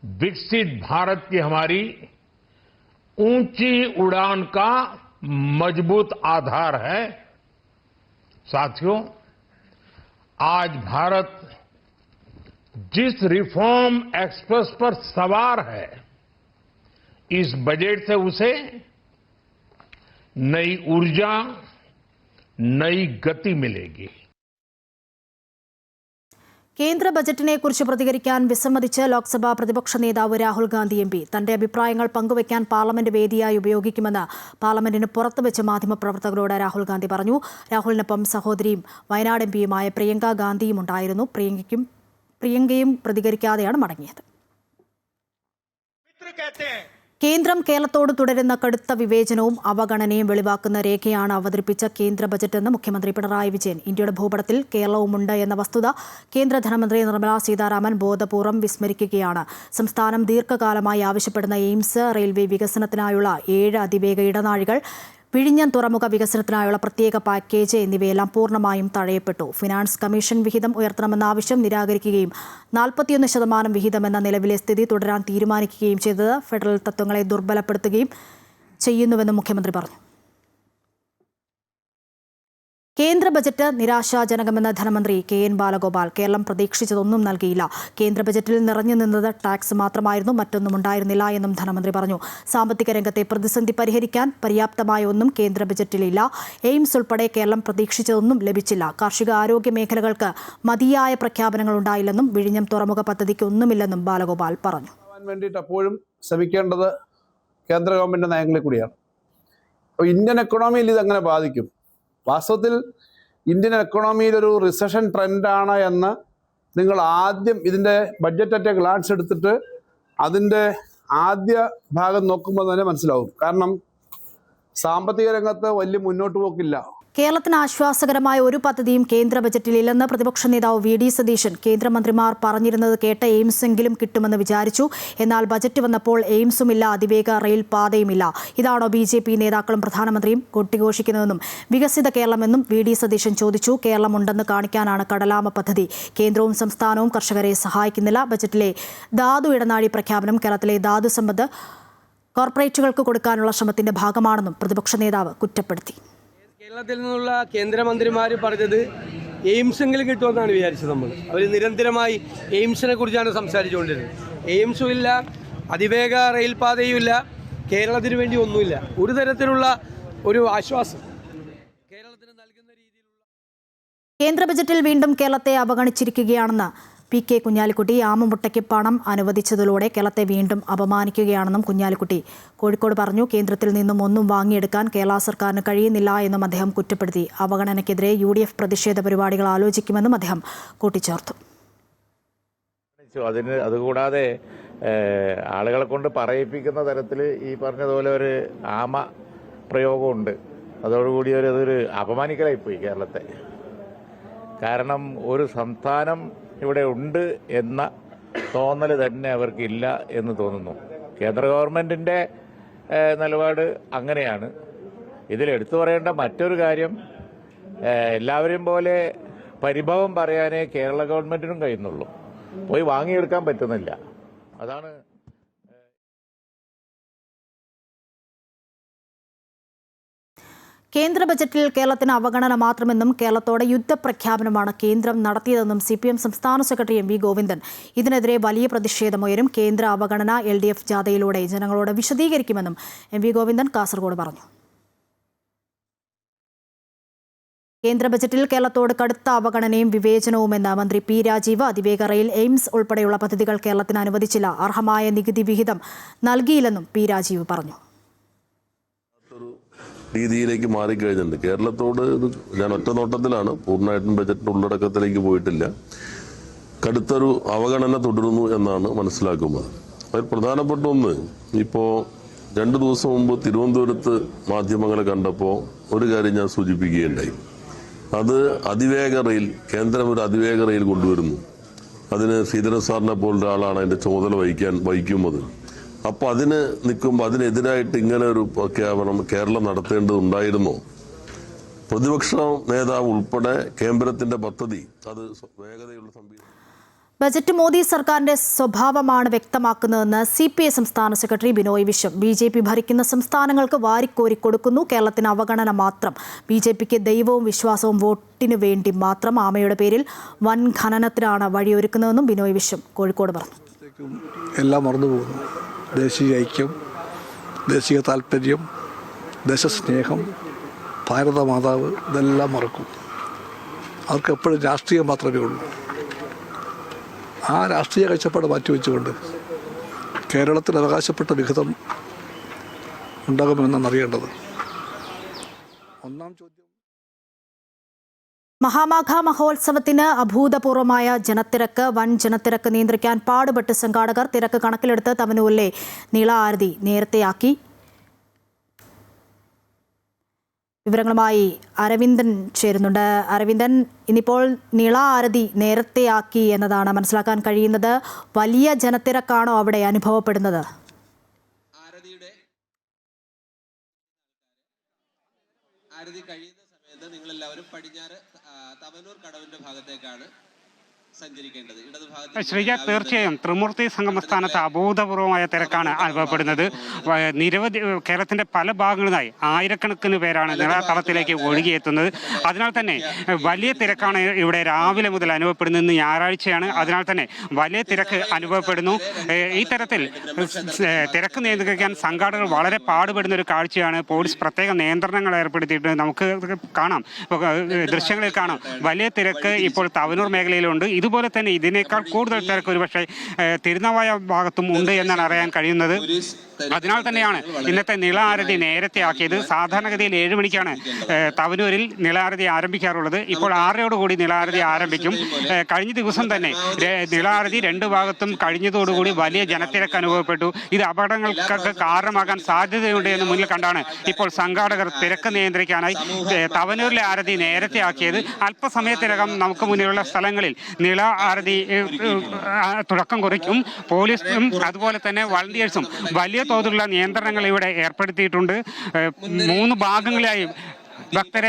विकसित भारत की हमारी ऊंची उड़ान का मजबूत आधार है. साथियों, आज भारत जिस रिफॉर्म एक्सप्रेस पर सवार है, इस बजट से उसे नई ऊर्जा, नई गति मिलेगी. കേന്ദ്ര ബജറ്റിനെ കുറിച്ച് പ്രതികരിക്കാൻ വിസമ്മതിച്ച് ലോക്സഭാ പ്രതിപക്ഷ നേതാവ് രാഹുൽ ഗാന്ധി MP. തന്റെ അഭിപ്രായങ്ങൾ പങ്കുവയ്ക്കാൻ പാർലമെന്റ് വേദിയായി ഉപയോഗിക്കുമെന്ന് പാർലമെന്റിന് പുറത്ത് വെച്ച് മാധ്യമപ്രവർത്തകരോട് രാഹുൽ ഗാന്ധി പറഞ്ഞു. രാഹുലിനൊപ്പം സഹോദരിയും വയനാട് MPയുമായ പ്രിയങ്ക ഗാന്ധിയും ഉണ്ടായിരുന്നു. പ്രിയങ്കയും പ്രതികരിക്കാതെയാണ് മടങ്ങിയത്. കേന്ദ്രം കേരളത്തോട് തുടരുന്ന കടുത്ത വിവേചനവും അവഗണനയും വെളിവാക്കുന്ന രേഖയാണ് അവതരിപ്പിച്ച കേന്ദ്ര ബജറ്റെന്ന് മുഖ്യമന്ത്രി പിണറായി വിജയൻ. ഇന്ത്യയുടെ ഭൂപടത്തിൽ കേരളവുമുണ്ട് എന്ന വസ്തുത കേന്ദ്ര ധനമന്ത്രി നിർമ്മല സീതാരാമൻ ബോധപൂർവ്വം വിസ്മരിക്കുകയാണ്. സംസ്ഥാനം ദീർഘകാലമായി ആവശ്യപ്പെടുന്ന എയിംസ്, റെയിൽവേ വികസനത്തിനായുള്ള 7 അതിവേഗ ഇടനാഴികൾ, വിഴിഞ്ഞം തുറമുഖ വികസനത്തിനായുള്ള പ്രത്യേക പാക്കേജ് എന്നിവയെല്ലാം പൂർണ്ണമായും തഴയപ്പെട്ടു. ഫിനാൻസ് കമ്മീഷൻ വിഹിതം ഉയർത്തണമെന്ന ആവശ്യം നിരാകരിക്കുകയും 41% വിഹിതമെന്ന നിലവിലെ സ്ഥിതി തുടരാൻ തീരുമാനിക്കുകയും ചെയ്തത് ഫെഡറൽ തത്വങ്ങളെ ദുർബലപ്പെടുത്തുകയും ചെയ്യുന്നുവെന്നും മുഖ്യമന്ത്രി പറഞ്ഞു. കേന്ദ്ര ബജറ്റ് നിരാശാജനകമെന്ന ധനമന്ത്രി KN ബാലഗോപാൽ. കേരളം പ്രതീക്ഷിച്ചതൊന്നും നൽകിയില്ല. കേന്ദ്ര ബജറ്റിൽ നിറഞ്ഞു നിന്നത് ടാക്സ് മാത്രമായിരുന്നു, മറ്റൊന്നും ഉണ്ടായിരുന്നില്ല എന്നും ധനമന്ത്രി പറഞ്ഞു. സാമ്പത്തിക രംഗത്തെ പ്രതിസന്ധി പരിഹരിക്കാൻ പര്യാപ്തമായ ഒന്നും കേന്ദ്ര ബജറ്റിലില്ല. എയിംസ് ഉൾപ്പെടെ കേരളം പ്രതീക്ഷിച്ചതൊന്നും ലഭിച്ചില്ല. കാർഷിക ആരോഗ്യ മേഖലകൾക്ക് മതിയായ പ്രഖ്യാപനങ്ങൾ ഉണ്ടായില്ലെന്നും വിഴിഞ്ഞം തുറമുഖ പദ്ധതിക്ക് ഒന്നുമില്ലെന്നും ബാലഗോപാൽ പറഞ്ഞു. വേണ്ടിയിട്ട് അപ്പോഴും ശ്രമിക്കേണ്ടത് കേന്ദ്ര ഗവൺമെൻറ് നയങ്ങളിൽ കൂടിയാണ്. അപ്പോൾ ഇന്ത്യൻ എക്കണോമിയിൽ ഇതെങ്ങനെ ബാധിക്കും? വാസ്തവത്തിൽ ഇന്ത്യൻ എക്കണോമിയിലൊരു റിസഷൻ ട്രെൻഡാണ് എന്ന് നിങ്ങൾ ആദ്യം ഇതിൻ്റെ ബഡ്ജറ്റ് അറ്റ് എ ഗ്ലാൻസ് എടുത്തിട്ട് അതിൻ്റെ ആദ്യ ഭാഗം നോക്കുമ്പോൾ തന്നെ മനസ്സിലാവും. കാരണം സാമ്പത്തിക രംഗത്ത് വലിയ മുന്നോട്ട് പോക്കില്ല. കേരളത്തിന് ആശ്വാസകരമായ ഒരു പദ്ധതിയും കേന്ദ്ര ബജറ്റിൽ ഇല്ലെന്ന് പ്രതിപക്ഷ നേതാവ് വി.ഡി. സതീശൻ. കേന്ദ്രമന്ത്രിമാർ പറഞ്ഞിരുന്നത് കേട്ട എയിംസെങ്കിലും കിട്ടുമെന്ന് വിചാരിച്ചു. എന്നാൽ ബജറ്റ് വന്നപ്പോൾ എയിംസുമില്ല, അതിവേഗ റെയിൽ പാതയുമില്ല. ഇതാണോ ബി.ജെ.പി നേതാക്കളും പ്രധാനമന്ത്രിയും കൊട്ടിഘോഷിക്കുന്നതെന്നും വികസിത കേരളമെന്നും വി.ഡി. സതീശൻ ചോദിച്ചു. കേരളമുണ്ടെന്ന് കാണിക്കാനാണ് കടലാമ പദ്ധതി. കേന്ദ്രവും സംസ്ഥാനവും കർഷകരെ സഹായിക്കുന്നില്ല. ബജറ്റിലെ ധാതു ഇടനാഴി പ്രഖ്യാപനം കേരളത്തിലെ ധാതു സമ്പത്ത് കോർപ്പറേറ്റുകൾക്ക് കൊടുക്കാനുള്ള ശ്രമത്തിന്റെ ഭാഗമാണെന്നും പ്രതിപക്ഷ നേതാവ് കുറ്റപ്പെടുത്തി. കേരളത്തിൽ നിന്നുള്ള കേന്ദ്രമന്ത്രിമാർ പറഞ്ഞത് എയിംസെങ്കിലും കിട്ടുമെന്നാണ് വിചാരിച്ചത്. അവർ നിരന്തരമായി എയിംസിനെ കുറിച്ചാണ് സംസാരിച്ചുകൊണ്ടിരുന്നത്. എയിംസും ഇല്ല, അതിവേഗ റെയിൽ പാതയും ഇല്ല, കേരളത്തിന് വേണ്ടി ഒന്നുമില്ല. ഒരു തരത്തിലുള്ള ഒരു ആശ്വാസം കേരളത്തിന് നൽകുന്ന രീതിയിലുള്ള കേന്ദ്ര ബജറ്റിൽ വീണ്ടും കേരളത്തെ അവഗണിച്ചിരിക്കുകയാണെന്ന് പി.കെ. കുഞ്ഞാലിക്കുട്ടി. ആമമുട്ടയ്ക്ക് പണം അനുവദിച്ചതിലൂടെ കേരളത്തെ വീണ്ടും അപമാനിക്കുകയാണെന്നും കുഞ്ഞാലിക്കുട്ടി കോഴിക്കോട് പറഞ്ഞു. കേന്ദ്രത്തിൽ നിന്നും ഒന്നും വാങ്ങിയെടുക്കാൻ കേരള സർക്കാരിന് കഴിയുന്നില്ല എന്നും അദ്ദേഹം കുറ്റപ്പെടുത്തി. അവഗണനയ്ക്കെതിരെ UDF പ്രതിഷേധ പരിപാടികൾ ആലോചിക്കുമെന്നും അദ്ദേഹം കൂട്ടിച്ചേർത്തു. അതുകൂടാതെ ആളുകളെ കൊണ്ട് പറയിപ്പിക്കുന്ന തരത്തിൽ ഈ പറഞ്ഞതുപോലെ ഒരു ആമ പ്രയോഗമുണ്ട്. അതോടുകൂടി അതൊരു അപമാനിക്കലായിപ്പോയി കേരളത്തെ. കാരണം ഒരു സംസ്ഥാനം ഇവിടെ ഉണ്ട് എന്ന തോന്നൽ തന്നെ അവർക്കില്ല എന്ന് തോന്നുന്നു. കേന്ദ്ര ഗവൺമെൻറ്റിൻ്റെ നിലപാട് അങ്ങനെയാണ്. ഇതിലെടുത്തു പറയേണ്ട മറ്റൊരു കാര്യം, എല്ലാവരെയും പോലെ പരിഭവം പറയാനേ കേരള ഗവൺമെൻറ്റിനും കഴിയുന്നുള്ളൂ. പോയി വാങ്ങിയെടുക്കാൻ പറ്റുന്നില്ല. അതാണ് കേന്ദ്ര ബജറ്റിൽ കേരളത്തിന് അവഗണന മാത്രമെന്നും കേരളത്തോടെ യുദ്ധപ്രഖ്യാപനമാണ് കേന്ദ്രം നടത്തിയതെന്നും CPM സംസ്ഥാന സെക്രട്ടറി M.V. ഗോവിന്ദൻ. ഇതിനെതിരെ വലിയ പ്രതിഷേധമുയരും. കേന്ദ്ര അവഗണന LDF ജാഥയിലൂടെ ജനങ്ങളോട് വിശദീകരിക്കുമെന്നും M.V. ഗോവിന്ദൻ കാസർഗോഡ് പറഞ്ഞു. കേന്ദ്ര ബജറ്റിൽ കേരളത്തോട് കടുത്ത അവഗണനയും വിവേചനവുമെന്ന് മന്ത്രി P. രാജീവ്. അതിവേഗ റെയിൽ, എയിംസ് ഉൾപ്പെടെയുള്ള പദ്ധതികൾ കേരളത്തിന് അനുവദിച്ചില്ല. അർഹമായ നികുതി വിഹിതം നൽകിയില്ലെന്നും P. രാജീവ് പറഞ്ഞു. രീതിയിലേക്ക് മാറിക്കഴിഞ്ഞിട്ടുണ്ട്. കേരളത്തോട് ഞാൻ ഒറ്റ നോട്ടത്തിലാണ്, പൂർണ്ണമായിട്ടും ബജറ്റിന്റെ ഉള്ളടക്കത്തിലേക്ക് പോയിട്ടില്ല. കടുത്തൊരു അവഗണന തുടരുന്നു എന്നാണ് മനസ്സിലാക്കുന്നത്. അതിൽ പ്രധാനപ്പെട്ട ഒന്ന്, ഇപ്പോൾ 2 ദിവസം മുമ്പ് തിരുവനന്തപുരത്ത് മാധ്യമങ്ങളെ കണ്ടപ്പോൾ ഒരു കാര്യം ഞാൻ സൂചിപ്പിക്കുകയുണ്ടായി. അത് അതിവേഗ റെയിൽ, കേന്ദ്രം ഒരു അതിവേഗ റെയിൽ കൊണ്ടുവരുന്നു. അതിന് ശ്രീധരൻ സാറിനെ പോലുള്ള ആളാണ് അതിന്റെ ചുമതല വഹിക്കുന്നത്. അപ്പോൾ അതിന് നിൽക്കുമ്പോൾ അതിനെതിരായിട്ട് ഇങ്ങനെ ഒരു പ്രഖ്യാപനം കേരളം നടത്തേണ്ടതുണ്ടായിരുന്നോ? പ്രതിപക്ഷ നേതാവ് ഉൾപ്പെടെ കേന്ദ്രത്തിന്റെ പദ്ധതി അത് വേഗതയുള്ള സംവിധാനം. ബജറ്റ് മോദി സർക്കാരിന്റെ സ്വഭാവമാണ് വ്യക്തമാക്കുന്നതെന്ന് CPI സംസ്ഥാന സെക്രട്ടറി ബിനോയ് വിശ്വം. BJP ഭരിക്കുന്ന സംസ്ഥാനങ്ങൾക്ക് വാരിക്കോരി കൊടുക്കുന്നു. കേരളത്തിന് അവഗണന മാത്രം. BJPക്ക് ദൈവവും വിശ്വാസവും വോട്ടിനു വേണ്ടി മാത്രം. ആമയുടെ പേരിൽ വൻ ഖനനത്തിനാണ് വഴിയൊരുക്കുന്നതെന്നും ബിനോയ് വിശ്വം കോഴിക്കോട് പറഞ്ഞു. എല്ലാം മറന്നുപോകുന്നു. ദേശീയ ഐക്യം, ദേശീയ താല്പര്യം, ദേശസ്നേഹം, ഭാരതമാതാവ്, ഇതെല്ലാം മറക്കും. അവർക്ക് എപ്പോഴും രാഷ്ട്രീയം മാത്രമേ ഉള്ളൂ. ആ രാഷ്ട്രീയ കാഴ്ചപ്പാട് മാറ്റിവെച്ചുകൊണ്ട് കേരളത്തിൽ അവകാശപ്പെട്ട വിഹിതം ഉണ്ടാകുമെന്നാണ് അറിയേണ്ടത്. ഒന്നാം ചോദ്യം, മഹാമാഘ മഹോത്സവത്തിന് അഭൂതപൂർവമായ ജനത്തിരക്ക്. വൻ ജനത്തിരക്ക് നിയന്ത്രിക്കാൻ പാടുപെട്ട് സംഘാടകർ. തിരക്ക് കണക്കിലെടുത്ത് തവനൂരിലെ നീള ആരതി നേരത്തെയാക്കി. വിവരങ്ങളുമായി അരവിന്ദൻ ചേരുന്നുണ്ട്. അരവിന്ദൻ, ഇന്നിപ്പോൾ നീള ആരതി നേരത്തെയാക്കി എന്നതാണ് മനസ്സിലാക്കാൻ കഴിയുന്നത്. വലിയ ജനത്തിരക്കാണോ അവിടെ അനുഭവപ്പെടുന്നത്? നിങ്ങളെല്ലാവരും പടിഞ്ഞാറ് തവനൂർ കടവിന്റെ ഭാഗത്തേക്കാണ് സഞ്ചരിക്കേണ്ടത്. ശ്രീജ, തീർച്ചയായും ത്രിമൂർത്തി സംഗമസ്ഥാനത്ത് അഭൂതപൂർവമായ തിരക്കാണ് അനുഭവപ്പെടുന്നത്. നിരവധി കേരളത്തിന്റെ പല ഭാഗങ്ങളിലായി ആയിരക്കണക്കിന് പേരാണ് നിളത്തളത്തിലേക്ക് ഒഴുകിയെത്തുന്നത്. അതിനാൽ തന്നെ വലിയ തിരക്കാണ് ഇവിടെ രാവിലെ മുതൽ അനുഭവപ്പെടുന്നത്. ഞായറാഴ്ചയാണ്, അതിനാൽ തന്നെ വലിയ തിരക്ക് അനുഭവപ്പെടുന്നു. ഈ തരത്തിൽ തിരക്ക് നിയന്ത്രിക്കാൻ സംഘാടകർ വളരെ പാടുപെടുന്ന ഒരു കാഴ്ചയാണ്. പോലീസ് പ്രത്യേക നിയന്ത്രണങ്ങൾ ഏർപ്പെടുത്തിയിട്ട് നമുക്ക് കാണാം, ദൃശ്യങ്ങളിൽ കാണാം. വലിയ തിരക്ക് ഇപ്പോൾ തവനൂർ മേഖലയിലുണ്ട്. ഇതുപോലെ തന്നെ ഇതിനേക്കാൾ കൂടുതൽ തിരക്ക് ഒരുപക്ഷെ തിരുനാവായ ഭാഗത്തും ഉണ്ട് എന്നാണ് അറിയാൻ കഴിയുന്നത്. അതിനാൽ തന്നെയാണ് ഇന്നത്തെ നിളാരതി നേരത്തെ ആക്കിയത്. സാധാരണഗതിയിൽ 7 മണിക്കാണ് തവനൂരിൽ നിളാരതി ആരംഭിക്കാറുള്ളത്. ഇപ്പോൾ 6:00 നിളാരതി ആരംഭിക്കും. കഴിഞ്ഞ ദിവസം തന്നെ നിളാരതി 2 ഭാഗത്തും കഴിഞ്ഞതോടുകൂടി വലിയ ജനത്തിരക്ക് അനുഭവപ്പെട്ടു. ഇത് അപകടങ്ങൾക്ക് കാരണമാകാൻ സാധ്യതയുണ്ട് എന്ന് മുന്നിൽ കണ്ടാണ് ഇപ്പോൾ സംഘാടകർ തിരക്ക് നിയന്ത്രിക്കാനായി തവനൂരിലെ ആരതി നേരത്തെ ആക്കിയത്. അല്പസമയത്തിനകം നമുക്ക് മുന്നിലുള്ള സ്ഥലങ്ങളിൽ നിള ആരതി തുടക്കം കുറിക്കും. പോലീസും അതുപോലെ തന്നെ വളണ്ടിയേഴ്സും വലിയ തോതിലുള്ള നിയന്ത്രണങ്ങൾ ഇവിടെ ഏർപ്പെടുത്തിയിട്ടുണ്ട്. 3 ഭാഗങ്ങളായി ഭക്തരെ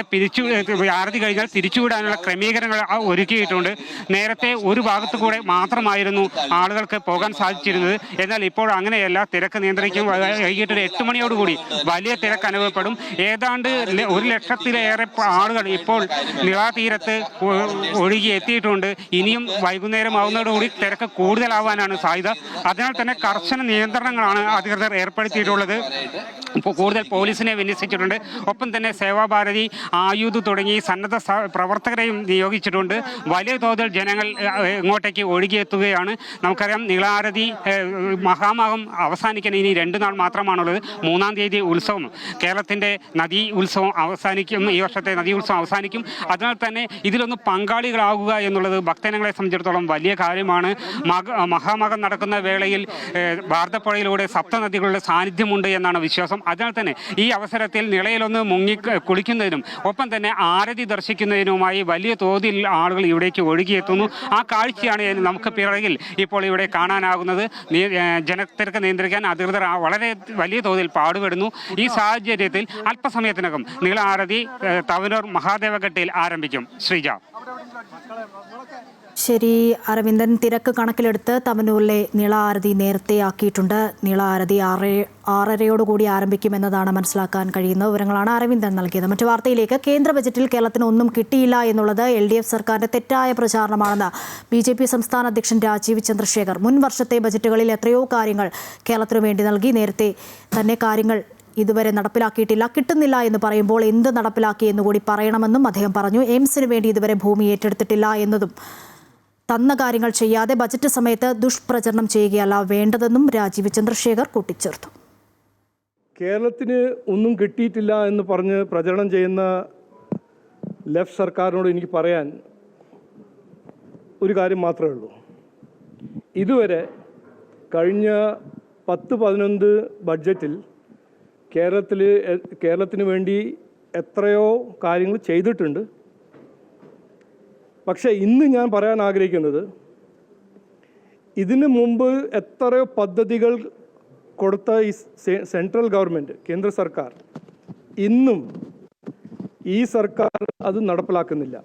ആരതി കഴിഞ്ഞാൽ തിരിച്ചുവിടാനുള്ള ക്രമീകരണങ്ങൾ ഒരുക്കിയിട്ടുണ്ട്. നേരത്തെ ഒരു ഭാഗത്തു കൂടെ മാത്രമായിരുന്നു ആളുകൾക്ക് പോകാൻ സാധിച്ചിരുന്നത്. എന്നാൽ ഇപ്പോൾ അങ്ങനെയല്ല. തിരക്ക് നിയന്ത്രിക്കും. വൈകിട്ട് 8 മണിയോടുകൂടി വലിയ തിരക്ക് അനുഭവപ്പെടും. ഏതാണ്ട് 1 ലക്ഷത്തിലേറെ ആളുകൾ ഇപ്പോൾ നിളാതീരത്ത് ഒഴുകി എത്തിയിട്ടുണ്ട്. ഇനിയും വൈകുന്നേരം ആവുന്നതോടുകൂടി തിരക്ക് കൂടുതലാവാനാണ് സാധ്യത. അതിനാൽ തന്നെ കർശന നിയന്ത്രണങ്ങളാണ് അധികൃതർ ഏർപ്പെടുത്തിയിട്ടുള്ളത്. ഇപ്പോൾ കൂടുതൽ പോലീസിനെ വിന്യസിച്ചിട്ടുണ്ട്. ഒപ്പം തന്നെ സേവാഭാരതി, ആയുധ് തുടങ്ങി സന്നദ്ധ പ്രവർത്തകരെയും നിയോഗിച്ചിട്ടുണ്ട്. വലിയ തോതിൽ ജനങ്ങൾ ഇങ്ങോട്ടേക്ക് ഒഴുകിയെത്തുകയാണ്. നമുക്കറിയാം നിളാരതി മഹാമഹം അവസാനിക്കാൻ ഇനി 2 നാൾ മാത്രമാണുള്ളത്. 3-ാം തീയതി ഉത്സവം, കേരളത്തിൻ്റെ നദീ ഉത്സവം അവസാനിക്കും. ഈ വർഷത്തെ നദീ ഉത്സവം അവസാനിക്കും. അതിനാൽ തന്നെ ഇതിലൊന്ന് പങ്കാളികളാകുക എന്നുള്ളത് ഭക്തജനങ്ങളെ സംബന്ധിച്ചിടത്തോളം വലിയ കാര്യമാണ്. മഹാമഹം നടക്കുന്ന വേളയിൽ ഭാരതപ്പുഴയിലൂടെ സപ്തനദികളുടെ സാന്നിധ്യമുണ്ട് എന്നാണ് വിശ്വാസം. അതിനാൽ തന്നെ ഈ അവസരത്തിൽ നിളയിലൊന്ന് മുങ്ങി കുളിക്കുന്നതിനും ഒപ്പം തന്നെ ആരതി ദർശിക്കുന്നതിനുമായി വലിയ തോതിൽ ആളുകൾ ഇവിടേക്ക് ഒഴുകിയെത്തുന്നു. ആ കാഴ്ചയാണ് നമുക്ക് പിറകിൽ ഇപ്പോൾ ഇവിടെ കാണാനാകുന്നത്. ജനത്തിരക്ക് നിയന്ത്രിക്കാൻ അധികൃതർ വളരെ വലിയ തോതിൽ പാടുപെടുന്നു. ഈ സാഹചര്യത്തിൽ അല്പസമയത്തിനകം നിള ആരതി തവനൂർ മഹാദേവഘട്ടിൽ ആരംഭിക്കും. ശ്രീജ. ശരി അരവിന്ദൻ, തിരക്ക് കണക്കിലെടുത്ത് തവനൂരിലെ നിള ആരതി നേരത്തെ ആക്കിയിട്ടുണ്ട്. നിള ആരതി 6:30 ആരംഭിക്കുമെന്നതാണ് മനസ്സിലാക്കാൻ കഴിയുന്ന വിവരങ്ങളാണ് അരവിന്ദൻ നൽകിയത്. മറ്റു വാർത്തയിലേക്ക്. കേന്ദ്ര ബജറ്റിൽ കേരളത്തിന് ഒന്നും കിട്ടിയില്ല എന്നുള്ളത് LDF സർക്കാരിന്റെ തെറ്റായ പ്രചാരണമാണെന്ന് BJP സംസ്ഥാന അധ്യക്ഷൻ രാജീവ് ചന്ദ്രശേഖർ. മുൻ വർഷത്തെ ബജറ്റുകളിൽ എത്രയോ കാര്യങ്ങൾ കേരളത്തിനു വേണ്ടി നൽകി. നേരത്തെ തന്നെ കാര്യങ്ങൾ ഇതുവരെ നടപ്പിലാക്കിയിട്ടില്ല. കിട്ടുന്നില്ല എന്ന് പറയുമ്പോൾ എന്ത് നടപ്പിലാക്കി എന്നുകൂടി പറയണമെന്നും അദ്ദേഹം പറഞ്ഞു. എയിംസിന് വേണ്ടി ഇതുവരെ ഭൂമി ഏറ്റെടുത്തിട്ടില്ല എന്നതും തന്ന കാര്യങ്ങൾ ചെയ്യാതെ ബജറ്റ് സമയത്ത് ദുഷ്പ്രചരണം ചെയ്യുകയല്ല വേണ്ടതെന്നും രാജീവ് ചന്ദ്രശേഖർ കൂട്ടിച്ചേർത്തു. കേരളത്തിന് ഒന്നും കിട്ടിയിട്ടില്ല എന്ന് പറഞ്ഞ് പ്രചരണം ചെയ്യുന്ന ലെഫ്റ്റ് സർക്കാരിനോട് എനിക്ക് പറയാൻ ഒരു കാര്യം മാത്രമേ ഉള്ളൂ. ഇതുവരെ കഴിഞ്ഞ 10-11 ബഡ്ജറ്റിൽ കേരളത്തിന് വേണ്ടി എത്രയോ കാര്യങ്ങൾ ചെയ്തിട്ടുണ്ട്. പക്ഷേ ഇന്ന് ഞാൻ പറയാൻ ആഗ്രഹിക്കുന്നത്, ഇതിനു മുമ്പ് എത്രയോ പദ്ധതികൾ കൊടുത്ത ഈ സെൻട്രൽ ഗവൺമെൻറ്, കേന്ദ്ര സർക്കാർ, ഇന്നും ഈ സർക്കാർ അത് നടപ്പിലാക്കുന്നില്ല.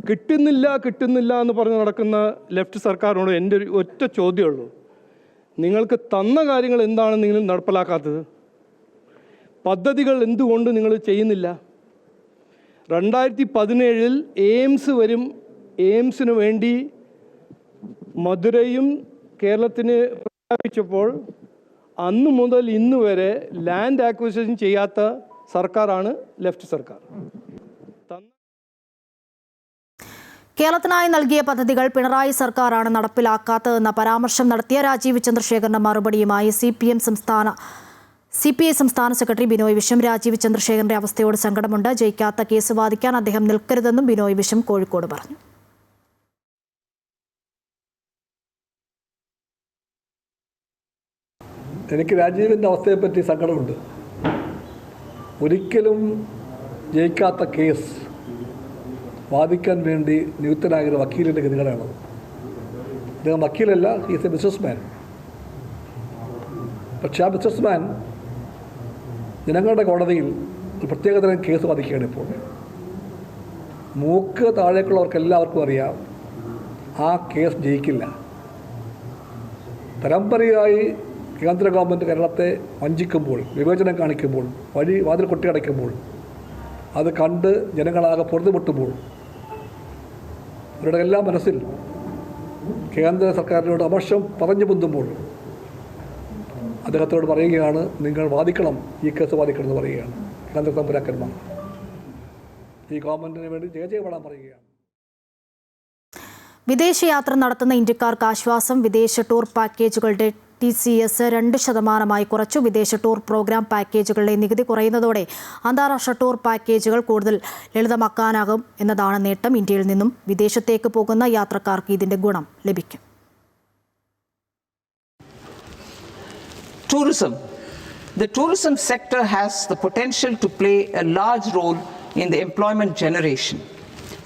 കിട്ടുന്നില്ല എന്ന് പറഞ്ഞ് നടക്കുന്ന ലെഫ്റ്റ് സർക്കാരിനോട് എൻ്റെ ഒരു ഒറ്റ ചോദ്യമുള്ളൂ. നിങ്ങൾക്ക് തന്ന കാര്യങ്ങൾ എന്താണ് നിങ്ങൾ നടപ്പിലാക്കാത്തത്? പദ്ധതികൾ എന്തുകൊണ്ട് നിങ്ങൾ ചെയ്യുന്നില്ല? 2017 എയിംസ് വരും. എയിംസിന് വേണ്ടി മധുരയും കേരളത്തിന് പ്രഖ്യാപിച്ചപ്പോൾ അന്ന് മുതൽ ഇന്ന് വരെ ലാൻഡ് ആക്വിസിഷൻ ചെയ്യാത്ത സർക്കാരാണ് ലെഫ്റ്റ് സർക്കാർ. കേരളത്തിനായി നൽകിയ പദ്ധതികൾ പിണറായി സർക്കാരാണ് നടപ്പിലാക്കാത്തതെന്ന പരാമർശം നടത്തിയ രാജീവ് ചന്ദ്രശേഖറിന്റെ മറുപടിയുമായി CPI സംസ്ഥാന സെക്രട്ടറി ബിനോയ് വിശ്വം. രാജീവ് ചന്ദ്രശേഖറിന്റെ അവസ്ഥയോട് സങ്കടമുണ്ട്. ജയിക്കാത്ത കേസ് വാദിക്കാൻ അദ്ദേഹം നിൽക്കരുതെന്നും ബിനോയ് വിശ്വം കോഴിക്കോട് പറഞ്ഞു. എനിക്ക് രാജീവിൻ്റെ അവസ്ഥയെപ്പറ്റി സങ്കടമുണ്ട്. ഒരിക്കലും ജയിക്കാത്ത കേസ് വാദിക്കാൻ വേണ്ടി നിയുക്തനായ ഒരു വക്കീലിൻ്റെ ഗതികളാണ്. അദ്ദേഹം വക്കീലല്ല, ഹീസ് എ ബിസിനസ്മാൻ. പക്ഷേ ആ ബിസിനസ്മാൻ ജനങ്ങളുടെ കോടതിയിൽ ഒരു പ്രത്യേകതരം കേസ് വാദിക്കുകയാണ്. ഇപ്പോൾ മൂക്ക് താഴേക്കുള്ളവർക്കെല്ലാവർക്കും അറിയാം ആ കേസ് ജയിക്കില്ല. പരമ്പരയായി കേന്ദ്ര ഗവൺമെൻറ് കേരളത്തെ വഞ്ചിക്കുമ്പോൾ, വിവേചനം കാണിക്കുമ്പോൾ, വാതിൽ കൊട്ടിയടയ്ക്കുമ്പോൾ, അത് കണ്ട് ജനങ്ങളാകെ പൊറുതുമുട്ടുമ്പോൾ അവരുടെ എല്ലാ മനസ്സിൽ കേന്ദ്ര സർക്കാരിനോട് അമർഷം പറഞ്ഞു പൊന്തുമ്പോൾ അദ്ദേഹത്തോട് പറയുകയാണ്, നിങ്ങൾ വാദിക്കണം, ഈ കേസ് വാദിക്കണം എന്ന് പറയുകയാണ്. കേന്ദ്ര തമ്പുരാക്കന്മാർ ഈ ഗവൺമെൻറ്റിന് വേണ്ടി ജയജയപ്പെടാൻ പറയുകയാണ്. വിദേശയാത്ര നടത്തുന്ന ഇന്ത്യക്കാർക്ക് ആശ്വാസം. വിദേശ ടൂർ പാക്കേജുകളുടെ TCS 2% കുറച്ചു. വിദേശ ടൂർ പ്രോഗ്രാം പാക്കേജുകളുടെ നികുതി കുറയുന്നതോടെ അന്താരാഷ്ട്ര ടൂർ പാക്കേജുകൾ കൂടുതൽ ലളിതമാക്കാനാകും എന്നതാണ് നേട്ടം. ഇന്ത്യയിൽ നിന്നും വിദേശത്തേക്ക് പോകുന്ന യാത്രക്കാർക്ക് ഇതിന്റെ ഗുണം ലഭിക്കും. Tourism. The tourism sector has the potential to play a large role in the employment generation,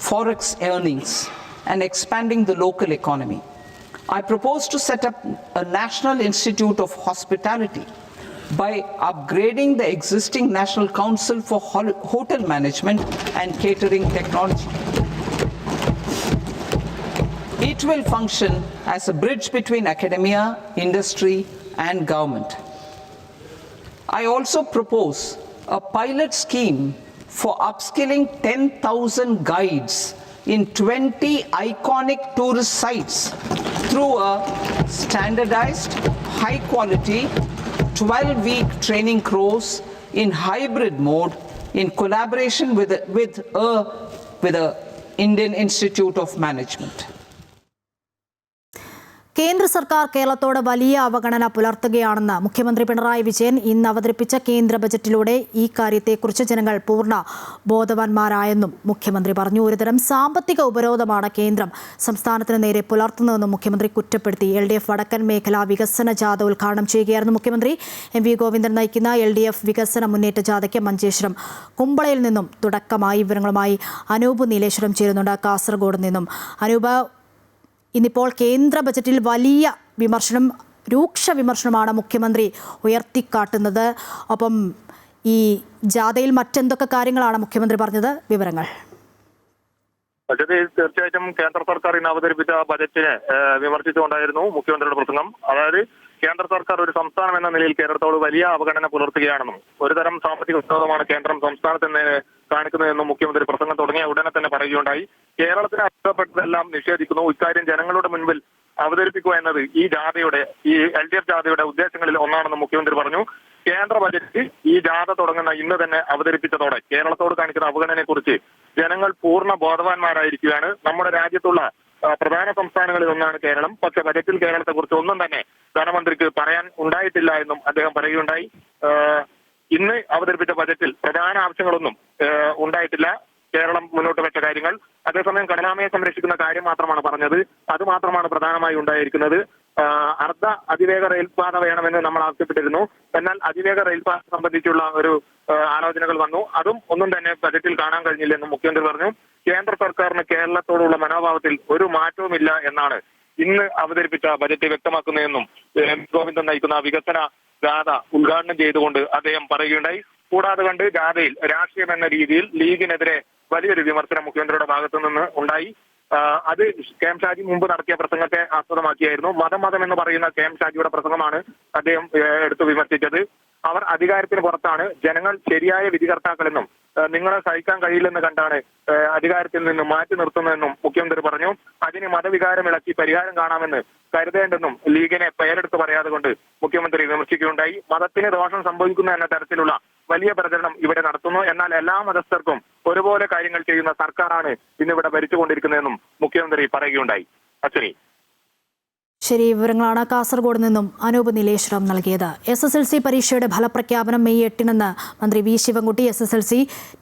forex earnings, and expanding the local economy. I propose to set up a National Institute of Hospitality by upgrading the existing National Council for Hotel Management and Catering Technology. It will function as a bridge between academia, industry, and government. I also propose a pilot scheme for upskilling 10,000 guides in 20 iconic tourist sites through a standardized, high-quality, 12-week training course in hybrid mode in collaboration with a Indian Institute of Management. കേന്ദ്ര സർക്കാർ കേരളത്തോട് വലിയ അവഗണന പുലർത്തുകയാണെന്ന് മുഖ്യമന്ത്രി പിണറായി വിജയൻ ഇന്ന് അവതരിപ്പിച്ച കേന്ദ്ര ബജറ്റിലൂടെ ഈ കാര്യത്തെക്കുറിച്ച് ജനങ്ങൾ പൂർണ്ണ ബോധവാന്മാരായെന്നും മുഖ്യമന്ത്രി പറഞ്ഞു. ഒരുതരം സാമ്പത്തിക ഉപരോധമാണ് കേന്ദ്രം സംസ്ഥാനത്തിന് നേരെ പുലർത്തുന്നതെന്നും മുഖ്യമന്ത്രി കുറ്റപ്പെടുത്തി. LDF വടക്കൻ മേഖലാ വികസന ജാഥ ഉദ്ഘാടനം ചെയ്യുകയായിരുന്നു മുഖ്യമന്ത്രി. MV ഗോവിന്ദൻ നയിക്കുന്ന LDF വികസന മുന്നേറ്റ ജാഥയ്ക്ക് മഞ്ചേശ്വരം കുമ്പളയിൽ നിന്നും തുടക്കമായി. വിവരങ്ങളുമായി അനൂപ് നീലേശ്വരം ചേരുന്നുണ്ട് കാസർഗോഡ് നിന്നും. അനൂപ്, ഇന്നിപ്പോൾ കേന്ദ്ര ബജറ്റിൽ വലിയ വിമർശനം, രൂക്ഷ വിമർശനമാണ് മുഖ്യമന്ത്രി ഉയർത്തിക്കാട്ടുന്നത്. ഒപ്പം ഈ ജാഥയിൽ മറ്റെന്തൊക്കെ കാര്യങ്ങളാണ് മുഖ്യമന്ത്രി പറഞ്ഞത്? വിവരങ്ങൾ. തീർച്ചയായിട്ടും കേന്ദ്ര സർക്കാർ ഇന്ന് അവതരിപ്പിച്ച ബജറ്റിനെ വിമർശിച്ചുകൊണ്ടായിരുന്നു മുഖ്യമന്ത്രിയുടെ പ്രസംഗം. അതായത് കേന്ദ്ര സർക്കാർ ഒരു സംസ്ഥാനം എന്ന നിലയിൽ കേരളത്തോട് വലിയ അവഗണന പുലർത്തുകയാണെന്നും ഒരുതരം സാമ്പത്തിക വിരോധമാണ് കേന്ദ്രം സംസ്ഥാനത്തിന് കാണിക്കുന്നതെന്നും മുഖ്യമന്ത്രി പ്രസംഗം തുടങ്ങിയ ഉടനെ തന്നെ പറയുകയുണ്ടായി. കേരളത്തിന് അർഹതപ്പെട്ടതെല്ലാം നിഷേധിക്കുന്നു. ഇക്കാര്യം ജനങ്ങളുടെ മുൻപിൽ അവതരിപ്പിക്കുക എന്നത് ഈ LDF ജാഥയുടെ ഉദ്ദേശങ്ങളിൽ ഒന്നാണെന്ന് മുഖ്യമന്ത്രി പറഞ്ഞു. കേന്ദ്ര ബജറ്റ് ഈ ജാഥ തുടങ്ങുന്ന ഇന്ന് തന്നെ അവതരിപ്പിച്ചതോടെ കേരളത്തോട് കാണിക്കുന്ന അവഗണനയെ കുറിച്ച് ജനങ്ങൾ പൂർണ്ണ ബോധവാന്മാരായിരിക്കുകയാണ്. നമ്മുടെ രാജ്യത്തുള്ള പ്രധാന സംസ്ഥാനങ്ങളിൽ ഒന്നാണ് കേരളം. പക്ഷെ ബജറ്റിൽ കേരളത്തെ കുറിച്ച് ഒന്നും തന്നെ ധനമന്ത്രിക്ക് പറയാൻ ഉണ്ടായിട്ടില്ല എന്നും അദ്ദേഹം പറയുകയുണ്ടായി. ഇന്ന് അവതരിപ്പിച്ച ബജറ്റിൽ പ്രധാന ആവശ്യങ്ങളൊന്നും ഉണ്ടായിട്ടില്ല. കേരളം മുന്നോട്ട് വെച്ച കാര്യങ്ങൾ, അതേസമയം കടലാമയെ സംരക്ഷിക്കുന്ന കാര്യം മാത്രമാണ് പറഞ്ഞത്. അത് മാത്രമാണ് പ്രധാനമായി ഉണ്ടായിരിക്കുന്നത്. അർദ്ധ അതിവേഗ റെയിൽപാത വേണമെന്ന് നമ്മൾ ആവശ്യപ്പെട്ടിരുന്നു. എന്നാൽ അതിവേഗ റെയിൽപാത സംബന്ധിച്ചുള്ള ഒരു ആലോചനകൾ വന്നു. അതും ഒന്നും തന്നെ ബജറ്റിൽ കാണാൻ കഴിഞ്ഞില്ലെന്നും മുഖ്യമന്ത്രി പറഞ്ഞു. കേന്ദ്ര സർക്കാരിന് കേരളത്തോടുള്ള മനോഭാവത്തിൽ ഒരു മാറ്റവുമില്ല എന്നാണ് ഇന്ന് അവതരിപ്പിച്ച ബജറ്റ് വ്യക്തമാക്കുന്നതെന്നും ഗോവിന്ദൻ നയിക്കുന്ന വികസന ജാഥ ഉദ്ഘാടനം ചെയ്തുകൊണ്ട് അദ്ദേഹം പറയുകയുണ്ടായി. കൂടാതെ കണ്ട് ജാഥയിൽ രാഷ്ട്രീയം എന്ന രീതിയിൽ ലീഗിനെതിരെ വലിയൊരു വിമർശനം മുഖ്യമന്ത്രിയുടെ ഭാഗത്തു നിന്ന് ഉണ്ടായി. അത് KM ഷാജി മുമ്പ് നടത്തിയ പ്രസംഗത്തെ ആസ്പദമാക്കിയായിരുന്നു. മതം എന്ന് പറയുന്ന KM ഷാജിയുടെ പ്രസംഗമാണ് അദ്ദേഹം എടുത്തു വിമർശിച്ചത്. അവർ അധികാരത്തിന് പുറത്താണ്, ജനങ്ങൾ ശരിയായ വിധികർത്താക്കളെന്നും നിങ്ങളെ സഹിക്കാൻ കഴിയില്ലെന്ന് കണ്ടാണ് അധികാരത്തിൽ നിന്നും മാറ്റി നിർത്തുന്നതെന്നും മുഖ്യമന്ത്രി പറഞ്ഞു. അതിന് മതവികാരം ഇളക്കി പരിഹാരം കാണാമെന്ന് കരുതേണ്ടെന്നും ലീഗിനെ പേരെടുത്ത് പറയാതെ കൊണ്ട് മുഖ്യമന്ത്രി വിമർശിക്കുകയുണ്ടായി. മതത്തിന് ദോഷം സംഭവിക്കുന്നു എന്ന തരത്തിലുള്ള വലിയ പ്രചരണം ഇവിടെ നടത്തുന്നു. എന്നാൽ എല്ലാ മതസ്ഥർക്കും ഒരുപോലെ കാര്യങ്ങൾ ചെയ്യുന്ന സർക്കാരാണ് ഇന്നിവിടെ ഭരിച്ചുകൊണ്ടിരിക്കുന്നതെന്നും മുഖ്യമന്ത്രി പറയുകയുണ്ടായി. അശ്വനി. ശരി, വിവരങ്ങളാണ് കാസർഗോഡ് നിന്നും അനൂപ് നീലേശ്വരം നൽകിയത്. SSLC പരീക്ഷയുടെ ഫലപ്രഖ്യാപനം മെയ് 8 മന്ത്രി V Sivankutty. SSLC,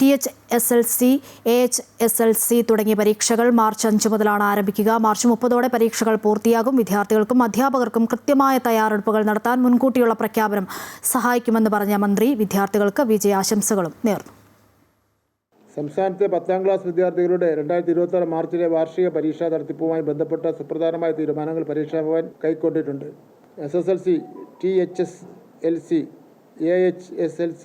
THSLC, AHSLC തുടങ്ങിയ പരീക്ഷകൾ മാർച്ച് 5 മുതലാണ് ആരംഭിക്കുക. മാർച്ച് 30 പരീക്ഷകൾ പൂർത്തിയാകും. വിദ്യാർത്ഥികൾക്കും അധ്യാപകർക്കും കൃത്യമായ തയ്യാറെടുപ്പുകൾ നടത്താൻ മുൻകൂട്ടിയുള്ള പ്രഖ്യാപനം സഹായിക്കുമെന്ന് പറഞ്ഞ മന്ത്രി വിദ്യാർത്ഥികൾക്ക് വിജയാശംസകളും നേർന്നു. സംസ്ഥാനത്തെ 10ാം ക്ലാസ് വിദ്യാർത്ഥികളുടെ 2026 മാർച്ചിലെ വാർഷിക പരീക്ഷാ നടത്തിപ്പുമായി ബന്ധപ്പെട്ട സുപ്രധാനമായ തീരുമാനങ്ങൾ പരീക്ഷാ ഭവൻ കൈക്കൊണ്ടിട്ടുണ്ട്. SSLC, THSLC, AHSLC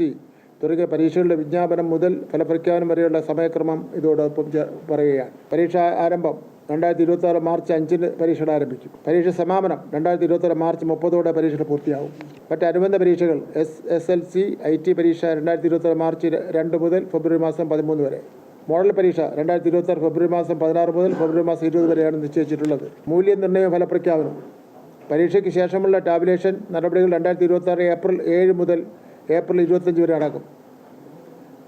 തുടങ്ങിയ പരീക്ഷകളുടെ വിജ്ഞാപനം മുതൽ ഫലപ്രഖ്യാപനം വരെയുള്ള സമയക്രമം ഇതോടൊപ്പം പറയുകയാണ്. പരീക്ഷാ ആരംഭം 2026 മാർച്ച് 5 പരീക്ഷകൾ ആരംഭിക്കും. പരീക്ഷ സമാപനം 2026 മാർച്ച് 30 പരീക്ഷകൾ പൂർത്തിയാകും. മറ്റ് അനുബന്ധ പരീക്ഷകൾ SSLC, IT പരീക്ഷ 2026 മാർച്ച് 2 മുതൽ ഫെബ്രുവരി മാസം 13 വരെ. മോഡൽ പരീക്ഷ 2026 ഫെബ്രുവരി മാസം 16 മുതൽ ഫെബ്രുവരി മാസം 20 വരെയാണ് നിശ്ചയിച്ചിട്ടുള്ളത്. മൂല്യനിർണ്ണയ ഫലപ്രഖ്യാപനം. പരീക്ഷയ്ക്ക് ശേഷമുള്ള ടാബുലേഷൻ നടപടികൾ 2026 ഏപ്രിൽ 7 മുതൽ ഏപ്രിൽ 25 വരെ നടക്കും.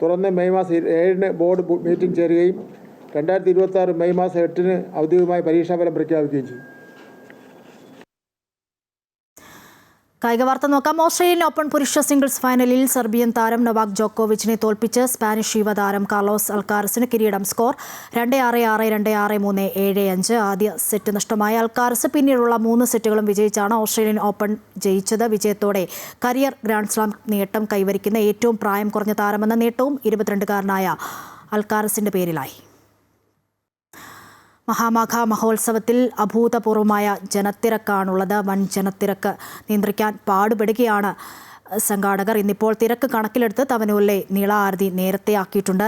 തുടർന്ന് മെയ് മാസം 7 ബോർഡ് മീറ്റിംഗ് ചേരുകയും 2026 മെയ് മാസം 8-ന് ഔദ്യോഗികമായി പരീക്ഷാഫലം പ്രഖ്യാപിക്കുകയും ചെയ്യും. കായിക വാർത്ത നോക്കാം. ഓസ്ട്രേലിയൻ ഓപ്പൺ പുരുഷ സിംഗിൾസ് ഫൈനലിൽ സെർബിയൻ താരം നൊവാക് ജോക്കോവിച്ചിനെ തോൽപ്പിച്ച് സ്പാനിഷ് യുവതാരം കാർലോസ് അൽക്കാരസിന് കിരീടം. സ്കോർ 2-6, 2-6, 2-3, 7-5. ആദ്യ സെറ്റ് നഷ്ടമായ അൽക്കാരസ് പിന്നീടുള്ള 3 സെറ്റുകളും വിജയിച്ചാണ് ഓസ്ട്രേലിയൻ ഓപ്പൺ ജയിച്ചത്. വിജയത്തോടെ കരിയർ ഗ്രാൻഡ് സ്ലാം നേട്ടം കൈവരിക്കുന്ന ഏറ്റവും പ്രായം കുറഞ്ഞ താരമെന്ന നേട്ടവും 22-കാരനായ അൽക്കാരസിന്റെ പേരിലായി. മഹാമാഘ മഹോത്സവത്തിൽ അഭൂതപൂർവമായ ജനത്തിരക്കാണുള്ളത്. വൻ ജനത്തിരക്ക് നിയന്ത്രിക്കാൻ പാടുപെടുകയാണ് സംഘാടകർ. ഇന്നിപ്പോൾ തിരക്ക് കണക്കിലെടുത്ത് തവനൂരിലെ നീള ആരതി നേരത്തെ ആക്കിയിട്ടുണ്ട്.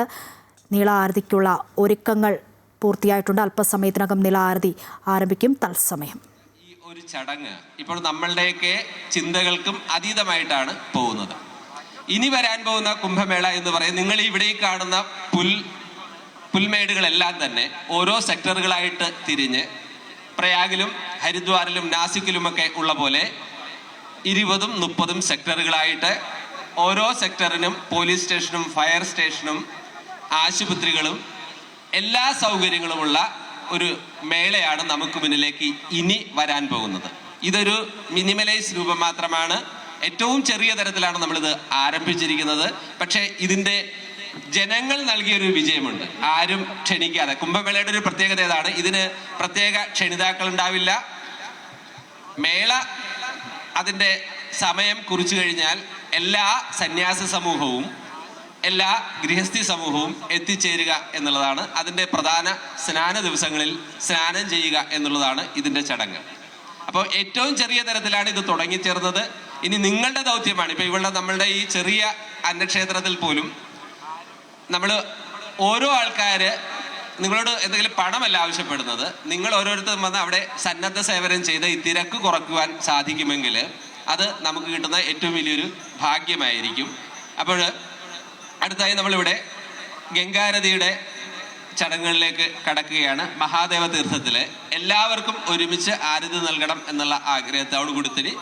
നീള ആരതിക്കുള്ള ഒരുക്കങ്ങൾ പൂർത്തിയായിട്ടുണ്ട്. അല്പസമയത്തിനകം നീള ആരതി ആരംഭിക്കും. തത്സമയം ഈ ഒരു ചടങ്ങ് ഇപ്പോൾ നമ്മളുടെയൊക്കെ ചിന്തകൾക്കും അതീതമായിട്ടാണ് പോകുന്നത്. ഇനി വരാൻ പോകുന്ന കുംഭമേള എന്ന് പറയുന്നത് നിങ്ങൾ ഇവിടെ കാണുന്ന പുൽമേടുകളെല്ലാം തന്നെ ഓരോ സെക്ടറുകളായിട്ട് തിരിഞ്ഞ് പ്രയാഗിലും ഹരിദ്വാറിലും നാസിക്കിലുമൊക്കെ ഉള്ള പോലെ 20-30 സെക്ടറുകളായിട്ട് ഓരോ സെക്ടറിനും പോലീസ് സ്റ്റേഷനും ഫയർ സ്റ്റേഷനും ആശുപത്രികളും എല്ലാ സൗകര്യങ്ങളുമുള്ള ഒരു മേളയാണ് നമുക്ക് മുന്നിലേക്ക് ഇനി വരാൻ പോകുന്നത്. ഇതൊരു മിനിമലൈസ് രൂപം മാത്രമാണ്. ഏറ്റവും ചെറിയ തരത്തിലാണ് നമ്മളിത് ആരംഭിച്ചിരിക്കുന്നത്. പക്ഷേ ഇതിൻ്റെ ജനങ്ങൾ നൽകിയൊരു വിജയമുണ്ട്. ആരും ക്ഷണിക്കാതെ. കുംഭമേളയുടെ ഒരു പ്രത്യേകത ഏതാണ്? ഇതിന് പ്രത്യേക ക്ഷണിതാക്കൾ ഉണ്ടാവില്ല. മേള അതിൻ്റെ സമയം കുറിച്ചു കഴിഞ്ഞാൽ എല്ലാ സന്യാസ സമൂഹവും എല്ലാ ഗൃഹസ്ഥി സമൂഹവും എത്തിച്ചേരുക എന്നുള്ളതാണ്. അതിൻ്റെ പ്രധാന സ്നാന ദിവസങ്ങളിൽ സ്നാനം ചെയ്യുക എന്നുള്ളതാണ് ഇതിൻ്റെ ചടങ്ങ്. അപ്പോൾ ഏറ്റവും ചെറിയ തരത്തിലാണ് ഇത് തുടങ്ങിച്ചേർന്നത്. ഇനി നിങ്ങളുടെ ദൗത്യമാണ്. ഇപ്പോൾ ഇവിടെ നമ്മളുടെ ഈ ചെറിയ അന്നക്ഷേത്രത്തിൽ പോലും നമ്മൾ ഓരോ ആൾക്കാർ നിങ്ങളോട് എന്തെങ്കിലും പണമല്ല ആവശ്യപ്പെടുന്നത്. നിങ്ങൾ ഓരോരുത്തരും വന്ന് അവിടെ സന്നദ്ധ സേവനം ചെയ്ത് ഈ തിരക്ക് കുറയ്ക്കുവാൻ സാധിക്കുമെങ്കിൽ അത് നമുക്ക് കിട്ടുന്ന ഏറ്റവും വലിയൊരു ഭാഗ്യമായിരിക്കും. അപ്പോൾ അടുത്തായി നമ്മളിവിടെ ഗംഗാരതിയുടെ ചടങ്ങുകളിലേക്ക് കടക്കുകയാണ്. മഹാദേവ തീർത്ഥത്തിൽ എല്ലാവർക്കും ഒരുമിച്ച് ആരതി നൽകണം എന്നുള്ള ആഗ്രഹത്തോടു കൂടി